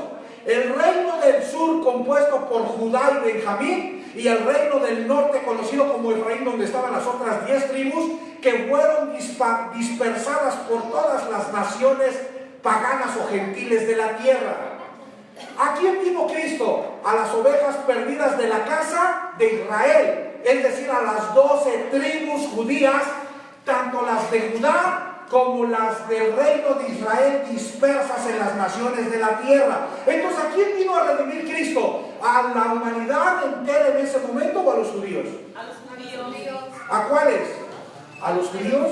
El reino del sur, compuesto por Judá y Benjamín, y el reino del norte, conocido como Efraín, donde estaban las otras 10 tribus, que fueron dispersadas por todas las naciones paganas o gentiles de la tierra. ¿A quién vino Cristo? A las ovejas perdidas de la casa de Israel, es decir, a las 12 tribus judías, tanto las de Judá como las del reino de Israel dispersas en las naciones de la tierra. Entonces, ¿a quién vino a redimir Cristo? ¿A la humanidad entera en ese momento o a los judíos? A los judíos. ¿A cuáles? A los judíos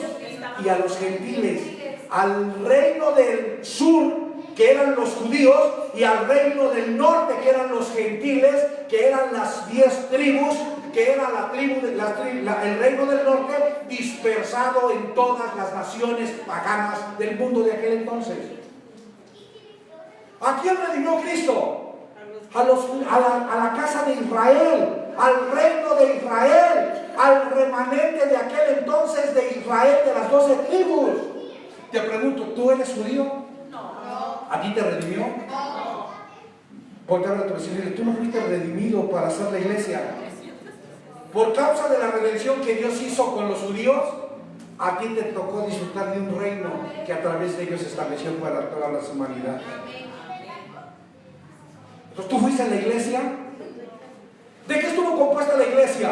y a los gentiles. Al reino del sur, que eran los judíos, y al reino del norte, que eran los gentiles, que eran las 10 tribus, que era el reino del norte, dispersado en todas las naciones paganas del mundo de aquel entonces. ¿A quién redimió Cristo? A la casa de Israel, al reino de Israel, al remanente de aquel entonces de Israel, de las 12 tribus. Te pregunto, ¿tú eres judío? No. ¿A ti te redimió? No. Porque ahora te voy a decir, tú no fuiste redimido para hacer la iglesia. Por causa de la redención que Dios hizo con los judíos, a ti te tocó disfrutar de un reino que a través de ellos se estableció para toda la humanidad. Entonces, ¿tú fuiste a la iglesia? ¿De qué estuvo compuesta la iglesia?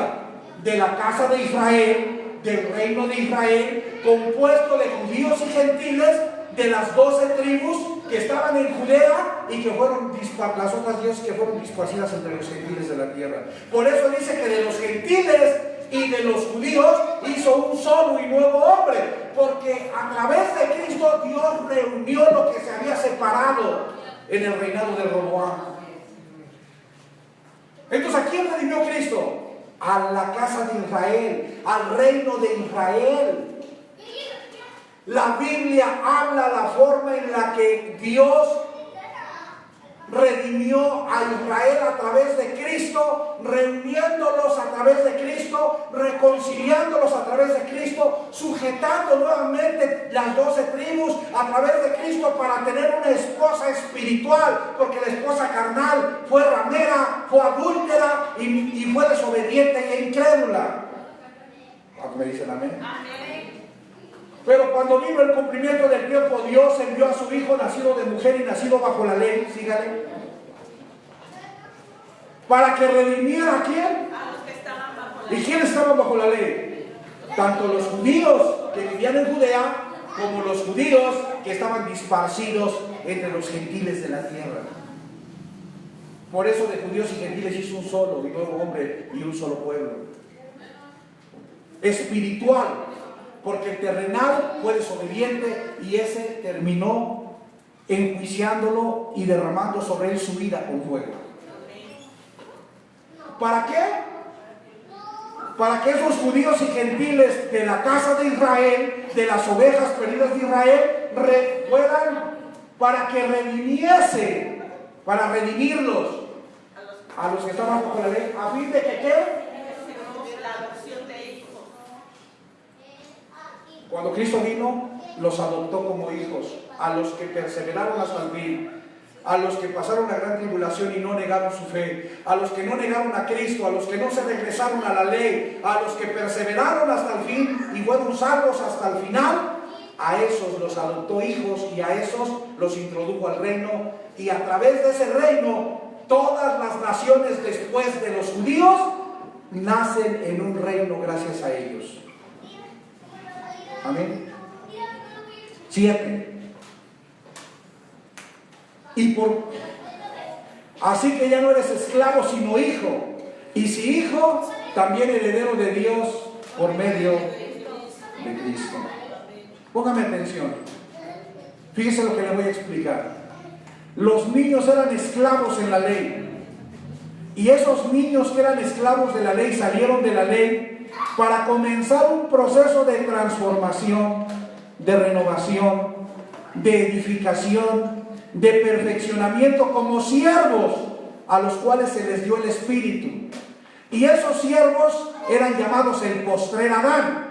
De la casa de Israel, del reino de Israel, compuesto de judíos y gentiles, de las 12 tribus que estaban en Judea y que fueron las otras 10 que fueron dispersadas entre los gentiles de la tierra. Por eso dice que de los gentiles y de los judíos hizo un solo y nuevo hombre, porque a través de Cristo Dios reunió lo que se había separado en el reinado de Roboam. Entonces, ¿a quién redimió Cristo? A la casa de Israel, al reino de Israel. La Biblia habla la forma en la que Dios redimió a Israel a través de Cristo, reuniéndolos a través de Cristo, reconciliándolos a través de Cristo, sujetando nuevamente las 12 tribus a través de Cristo para tener una esposa espiritual, porque la esposa carnal fue ramera, fue adúltera y fue desobediente e incrédula. ¿Cuánto me dicen amén? Amén. Pero cuando vino el cumplimiento del tiempo, Dios envió a su Hijo nacido de mujer y nacido bajo la ley, sígale, para que redimiera a quién. A los que estaban bajo la ley. ¿Y quién estaba bajo la ley? Tanto los judíos que vivían en Judea, como los judíos que estaban disparcidos entre los gentiles de la tierra. Por eso de judíos y gentiles hizo un solo y nuevo hombre y un solo pueblo. Espiritual. Porque el terrenal fue desobediente y ese terminó enjuiciándolo y derramando sobre él su ira con fuego. ¿Para qué? Para que esos judíos y gentiles de la casa de Israel, de las ovejas perdidas de Israel, fueran para que redimiese, para redimirlos a los que estaban bajo la ley, a fin de que ¿qué? La adopción de hijos. Cuando Cristo vino, los adoptó como hijos, a los que perseveraron hasta el fin, a los que pasaron la gran tribulación y no negaron su fe, a los que no negaron a Cristo, a los que no se regresaron a la ley, a los que perseveraron hasta el fin y fueron salvos hasta el final, a esos los adoptó hijos y a esos los introdujo al reino, y a través de ese reino todas las naciones después de los judíos nacen en un reino gracias a ellos. Amén. 7. Así que ya no eres esclavo sino hijo, y si hijo, también heredero de Dios por medio de Cristo. Póngame atención. Fíjese lo que le voy a explicar. Los niños eran esclavos en la ley, y esos niños que eran esclavos de la ley salieron de la ley para comenzar un proceso de transformación, de renovación, de edificación, de perfeccionamiento como siervos a los cuales se les dio el Espíritu. Y esos siervos eran llamados el postrer Adán,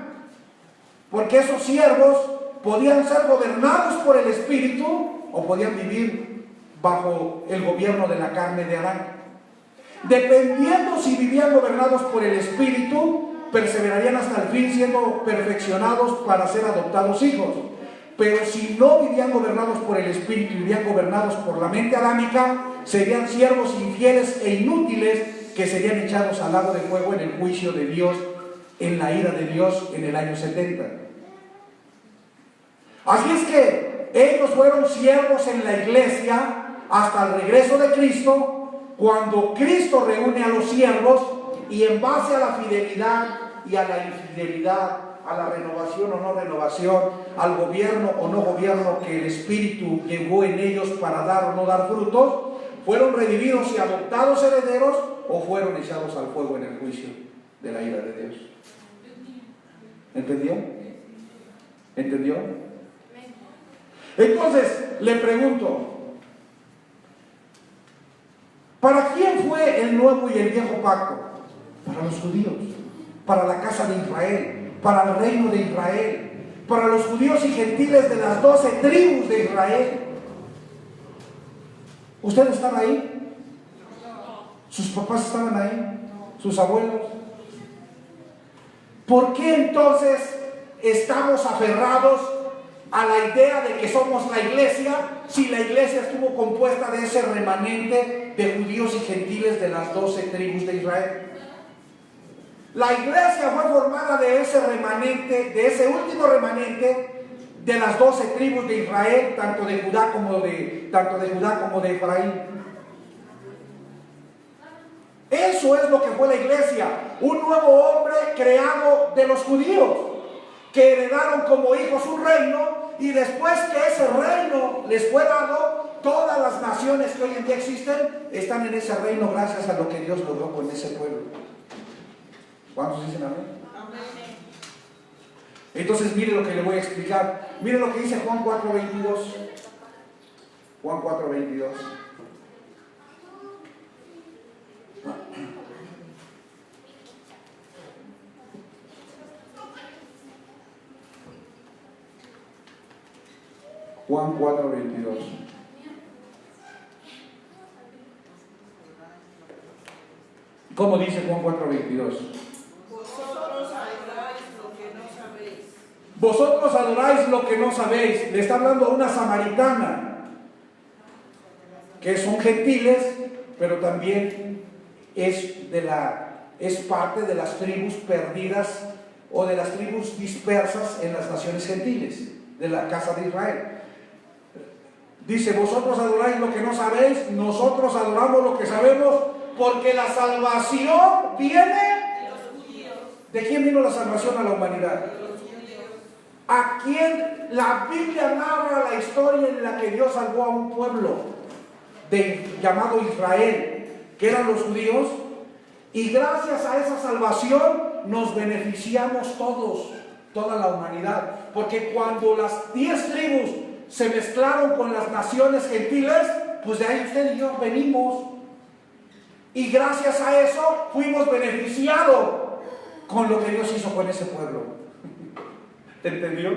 porque esos siervos podían ser gobernados por el Espíritu o podían vivir bajo el gobierno de la carne de Adán. Dependiendo si vivían gobernados por el Espíritu, perseverarían hasta el fin siendo perfeccionados para ser adoptados hijos. Pero si no vivían gobernados por el Espíritu y vivían gobernados por la mente adámica, serían siervos infieles e inútiles que serían echados al lago de fuego en el juicio de Dios, en la ira de Dios en el año 70. Así es que ellos fueron siervos en la iglesia hasta el regreso de Cristo, cuando Cristo reúne a los siervos y en base a la fidelidad y a la infidelidad, a la renovación o no renovación, al gobierno o no gobierno que el Espíritu llevó en ellos para dar o no dar frutos, fueron redimidos y adoptados herederos o fueron echados al fuego en el juicio de la ira de Dios. ¿Entendió? ¿Entendió? Entonces, le pregunto, ¿para quién fue el nuevo y el viejo pacto? Para los judíos, para la casa de Israel, para el reino de Israel, para los judíos y gentiles de las 12 tribus de Israel. ¿Ustedes están ahí? ¿Sus papás estaban ahí? ¿Sus abuelos? ¿Por qué entonces estamos aferrados a la idea de que somos la iglesia si la iglesia estuvo compuesta de ese remanente de judíos y gentiles de las 12 tribus de Israel? La iglesia fue formada de ese remanente, de ese último remanente de las 12 tribus de Israel, tanto de Judá como de Efraín. Eso es lo que fue la iglesia, un nuevo hombre creado de los judíos, que heredaron como hijos un reino, y después que ese reino les fue dado, todas las naciones que hoy en día existen están en ese reino gracias a lo que Dios logró con ese pueblo. ¿Cuántos dicen amén? Amén. Entonces mire lo que le voy a explicar. Mire lo que dice Juan 4:22. Juan 4:22. Juan 4:22. ¿Cómo dice Juan 4:22? Vosotros adoráis lo que no sabéis. Vosotros adoráis lo que no sabéis. Le está hablando a una samaritana, que son gentiles, pero también es parte de las tribus perdidas o de las tribus dispersas en las naciones gentiles, de la casa de Israel. Dice, vosotros adoráis lo que no sabéis, nosotros adoramos lo que sabemos, porque la salvación viene De los judíos. ¿de quién vino la salvación a la humanidad? De los judíos. ¿A quién? La Biblia narra la historia en la que Dios salvó a un pueblo llamado Israel, que eran los judíos, y gracias a esa salvación nos beneficiamos todos, toda la humanidad, porque cuando las 10 tribus se mezclaron con las naciones gentiles, pues de ahí usted y yo venimos, y gracias a eso fuimos beneficiados con lo que Dios hizo con ese pueblo. ¿Te entendió?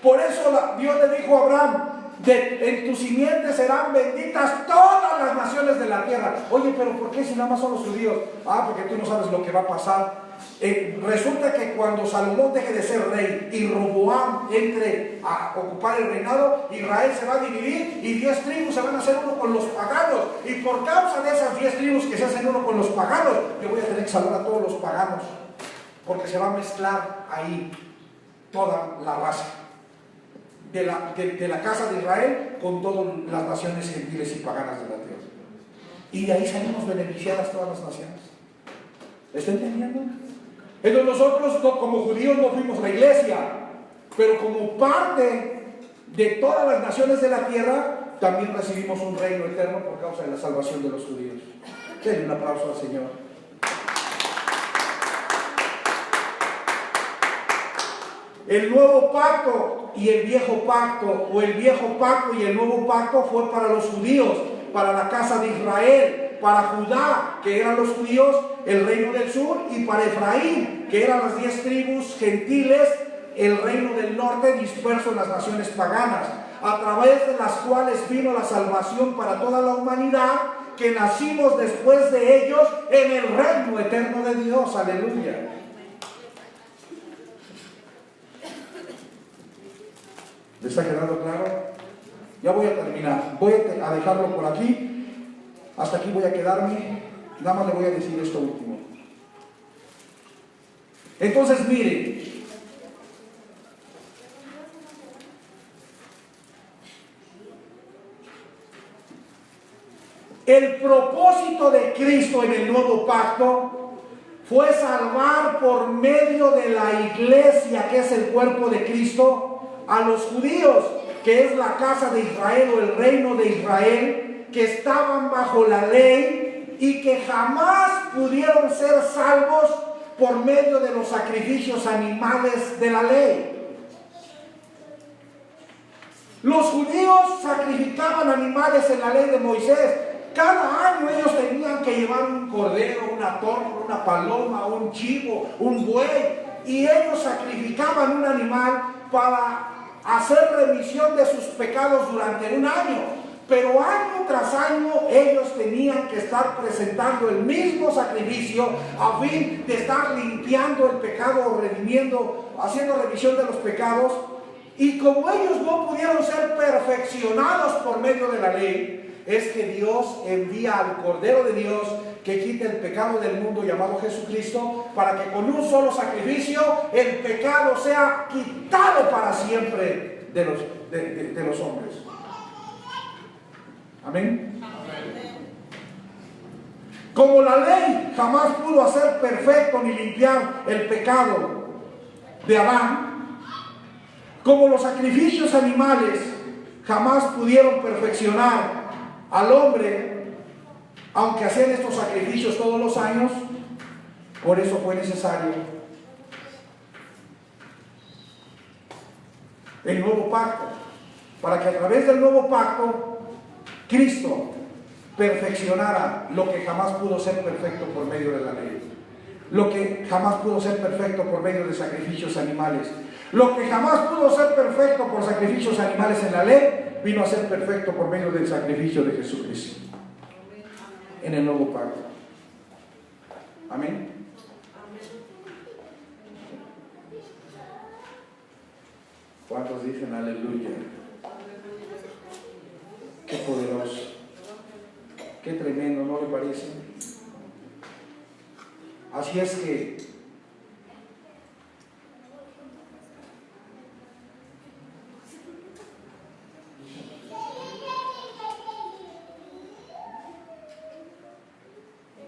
Por eso Dios le dijo a Abraham, en tu simiente serán benditas todas las naciones de la tierra. Oye, pero ¿por qué si nada más son los judíos? Porque tú no sabes lo que va a pasar. Resulta que cuando Salomón deje de ser rey y Roboam entre a ocupar el reinado, Israel se va a dividir y 10 tribus se van a hacer uno con los paganos, y por causa de esas 10 tribus que se hacen uno con los paganos, yo voy a tener que salvar a todos los paganos, porque se va a mezclar ahí toda la raza de la casa de Israel con todas las naciones gentiles y paganas de la tierra, y de ahí salimos beneficiadas todas las naciones. ¿Está entendiendo? Entonces nosotros como judíos no fuimos la iglesia, pero como parte de todas las naciones de la tierra también recibimos un reino eterno por causa de la salvación de los judíos. Denle un aplauso al Señor. El nuevo pacto y el viejo pacto, o el viejo pacto y el nuevo pacto, fue para los judíos, para la casa de Israel, para Judá, que eran los judíos, el reino del sur, y para Efraín, que eran las 10 tribus gentiles, el reino del norte disperso en las naciones paganas, a través de las cuales vino la salvación para toda la humanidad, que nacimos después de ellos en el reino eterno de Dios. Aleluya. ¿Les está quedando claro? Ya voy a terminar. Voy a dejarlo por aquí. Hasta aquí voy a quedarme. Nada más le voy a decir esto último. Entonces, miren. El propósito de Cristo en el nuevo pacto fue salvar por medio de la iglesia, que es el cuerpo de Cristo, a los judíos, que es la casa de Israel o el reino de Israel, que estaban bajo la ley y que jamás pudieron ser salvos por medio de los sacrificios animales de la ley. Los judíos sacrificaban animales en la ley de Moisés. Cada año ellos tenían que llevar un cordero, una torta, una paloma, un chivo, un buey, y ellos sacrificaban un animal para hacer remisión de sus pecados durante un año. Pero año tras año ellos tenían que estar presentando el mismo sacrificio a fin de estar limpiando el pecado, redimiendo, haciendo revisión de los pecados. Y como ellos no pudieron ser perfeccionados por medio de la ley, es que Dios envía al Cordero de Dios que quite el pecado del mundo, llamado Jesucristo, para que con un solo sacrificio el pecado sea quitado para siempre de los hombres. Amén. Como la ley jamás pudo hacer perfecto ni limpiar el pecado de Adán, como los sacrificios animales jamás pudieron perfeccionar al hombre, aunque hacían estos sacrificios todos los años, por eso fue necesario el nuevo pacto, para que a través del nuevo pacto Cristo perfeccionara lo que jamás pudo ser perfecto por medio de la ley, lo que jamás pudo ser perfecto por medio de sacrificios animales, lo que jamás pudo ser perfecto por sacrificios animales en la ley, vino a ser perfecto por medio del sacrificio de Jesucristo en el nuevo pacto. Amén. ¿Cuántos dicen aleluya? Qué poderoso, qué tremendo, ¿no le parece? Así es que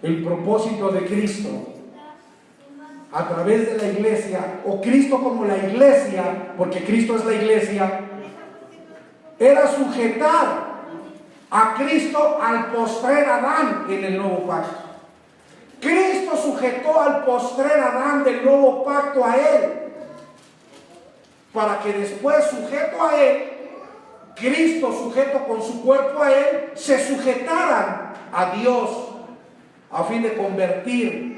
el propósito de Cristo a través de la iglesia, o Cristo como la iglesia, porque Cristo es la iglesia, era sujetar a Cristo al postrer Adán en el nuevo pacto. Cristo sujetó al postrer Adán del nuevo pacto a él, para que después, sujeto a él, Cristo sujeto con su cuerpo a él, se sujetaran a Dios, a fin de convertir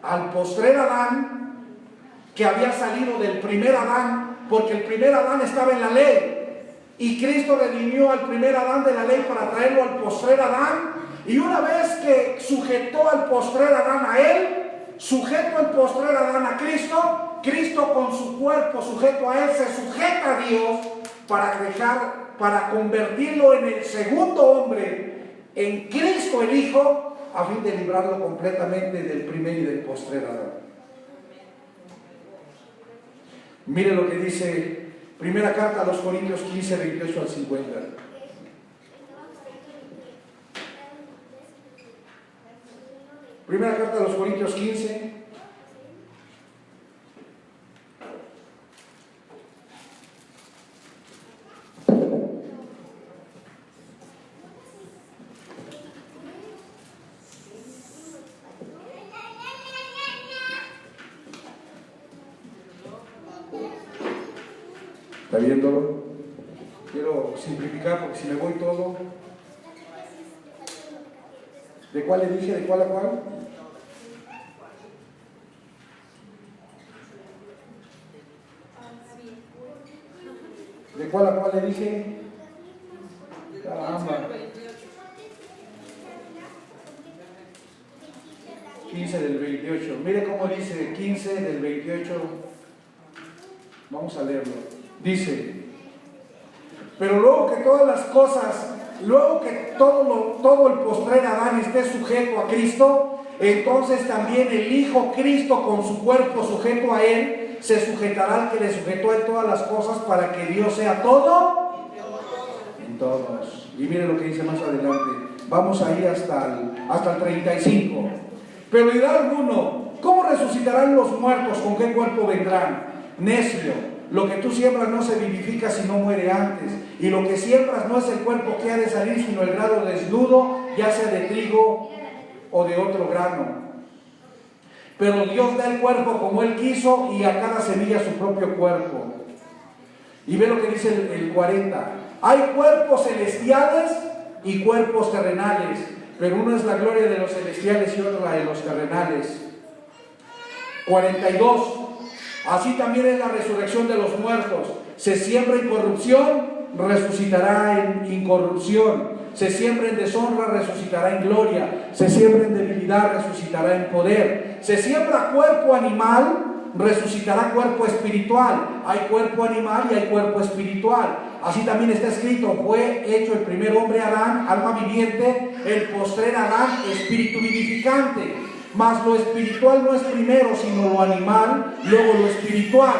al postrer Adán, que había salido del primer Adán, porque el primer Adán estaba en la ley, y Cristo redimió al primer Adán de la ley para traerlo al postrer Adán. Y una vez que sujetó al postrer Adán a él, sujeto al postrer Adán a Cristo, Cristo con su cuerpo sujeto a él se sujeta a Dios para convertirlo en el segundo hombre, en Cristo el Hijo, a fin de librarlo completamente del primer y del postrer Adán. Mire lo que dice primera carta a los Corintios 15, 28 al 50. Primera carta a los Corintios 15. ¿Está viéndolo? Quiero simplificar porque si me voy todo. ¿De cuál le dije? ¿De cuál a cuál? ¿De cuál a cuál le dije? Caramba. 15 del 28. Mire cómo dice 15 del 28. Vamos a leerlo. Dice: pero luego que todas las cosas, luego que todo el postrer Adán esté sujeto a Cristo, entonces también el Hijo Cristo con su cuerpo sujeto a Él, se sujetará al que le sujetó a Él todas las cosas, para que Dios sea todo en todos. Y mire lo que dice más adelante. Vamos a ir hasta el 35. Pero dirá alguno: ¿cómo resucitarán los muertos? ¿Con qué cuerpo vendrán? Necio, lo que tú siembras no se vivifica si no muere antes. Y lo que siembras no es el cuerpo que ha de salir, sino el grano desnudo, ya sea de trigo o de otro grano. Pero Dios da el cuerpo como Él quiso, y a cada semilla su propio cuerpo. Y ve lo que dice el 40. Hay cuerpos celestiales y cuerpos terrenales, pero uno es la gloria de los celestiales y otro la de los terrenales. 42. Así también es la resurrección de los muertos. Se siembra en corrupción, resucitará en incorrupción. Se siembra en deshonra, resucitará en gloria. Se siembra en debilidad, resucitará en poder. Se siembra cuerpo animal, resucitará cuerpo espiritual. Hay cuerpo animal y hay cuerpo espiritual. Así también está escrito: fue hecho el primer hombre Adán, alma viviente; el postrer Adán, espíritu vivificante. Mas lo espiritual no es primero, sino lo animal, luego lo espiritual.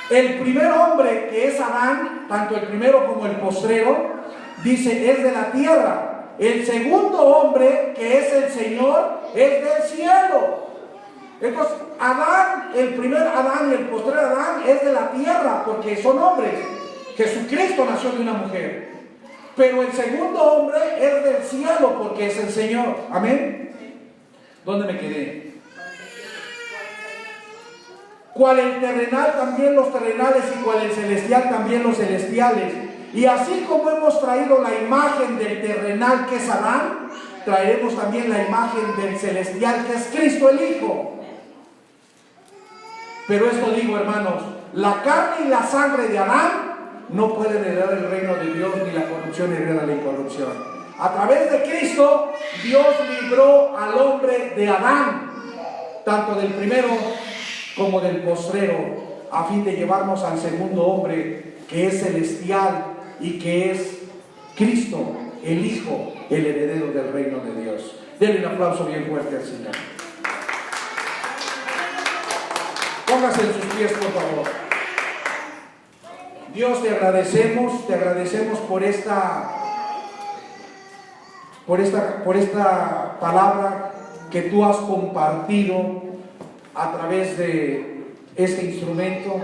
El primer hombre, que es Adán, tanto el primero como el postrero, dice, es de la tierra. El segundo hombre, que es el Señor, es del cielo. Entonces, Adán, el primer Adán y el postrer Adán es de la tierra, porque son hombres. Jesucristo nació de una mujer. Pero el segundo hombre es del cielo, porque es el Señor. Amén. ¿Dónde me quedé? Cual el terrenal, también los terrenales; y cual el celestial, también los celestiales. Y así como hemos traído la imagen del terrenal, que es Adán, traeremos también la imagen del celestial, que es Cristo el Hijo. Pero esto digo, hermanos: la carne y la sangre de Adán no pueden heredar el reino de Dios, ni la corrupción hereda la incorrupción. A través de Cristo, Dios libró al hombre de Adán, tanto del primero como del postrero, a fin de llevarnos al segundo hombre, que es celestial y que es Cristo, el Hijo, el heredero del reino de Dios. Denle un aplauso bien fuerte al Señor. Póngase en sus pies, por favor. Dios, te agradecemos por esta palabra que tú has compartido a través de este instrumento.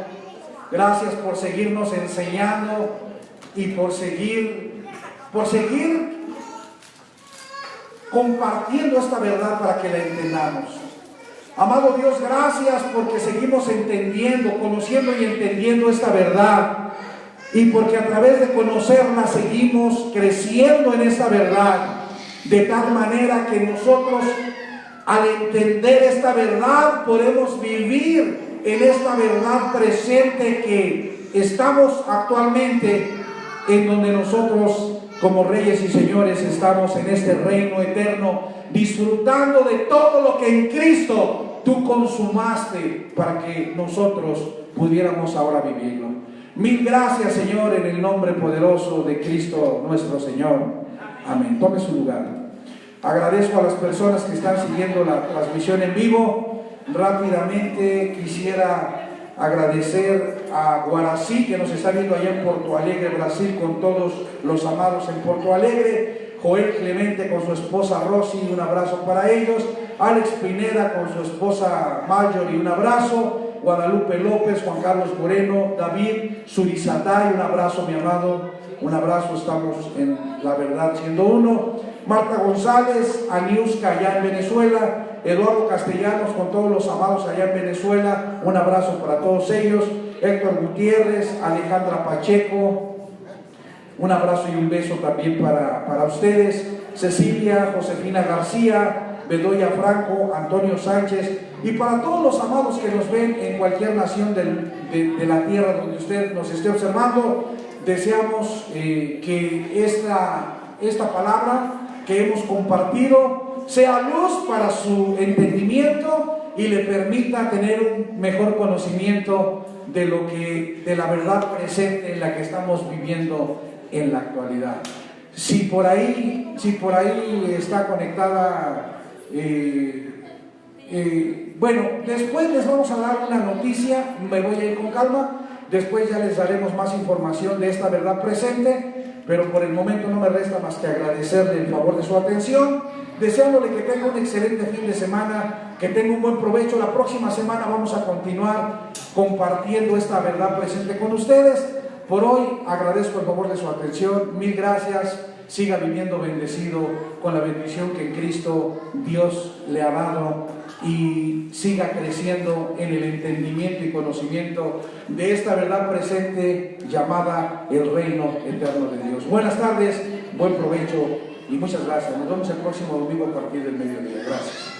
Gracias por seguirnos enseñando y por seguir compartiendo esta verdad para que la entendamos. Amado Dios, gracias porque seguimos entendiendo, conociendo y entendiendo esta verdad, y porque a través de conocerla seguimos creciendo en esta verdad, de tal manera que nosotros, al entender esta verdad, podemos vivir en esta verdad presente que estamos actualmente, en donde nosotros, como reyes y señores, estamos en este reino eterno, disfrutando de todo lo que en Cristo tú consumaste para que nosotros pudiéramos ahora vivirlo. Mil gracias, Señor, en el nombre poderoso de Cristo nuestro Señor. Amén. Tome su lugar. Agradezco a las personas que están siguiendo la transmisión en vivo. Rápidamente quisiera agradecer a Guarací, que nos está viendo allá en Porto Alegre, Brasil, con todos los amados en Porto Alegre. Joel Clemente con su esposa Rosy, un abrazo para ellos. Alex Pineda con su esposa Marjorie, un abrazo. Guadalupe López, Juan Carlos Moreno, David Surizatay, un abrazo, mi amado, un abrazo. Estamos en la verdad siendo uno. Marta González, Aniuska allá en Venezuela, Eduardo Castellanos con todos los amados allá en Venezuela, un abrazo para todos ellos. Héctor Gutiérrez, Alejandra Pacheco, un abrazo y un beso también para ustedes, Cecilia, Josefina García, Bedoya Franco, Antonio Sánchez, y para todos los amados que nos ven en cualquier nación de la tierra donde usted nos esté observando, deseamos que esta palabra que hemos compartido sea luz para su entendimiento y le permita tener un mejor conocimiento de la verdad presente en la que estamos viviendo en la actualidad. Si por ahí está conectada, bueno, después les vamos a dar una noticia, me voy a ir con calma, después ya les daremos más información de esta verdad presente, pero por el momento no me resta más que agradecerle el favor de su atención, deseándole que tenga un excelente fin de semana, que tenga un buen provecho. La próxima semana vamos a continuar compartiendo esta verdad presente con ustedes. Por hoy agradezco el favor de su atención, mil gracias, siga viviendo bendecido con la bendición que en Cristo Dios le ha dado y siga creciendo en el entendimiento y conocimiento de esta verdad presente llamada el reino eterno de Dios. Buenas tardes, buen provecho y muchas gracias. Nos vemos el próximo domingo a partir del mediodía. Gracias.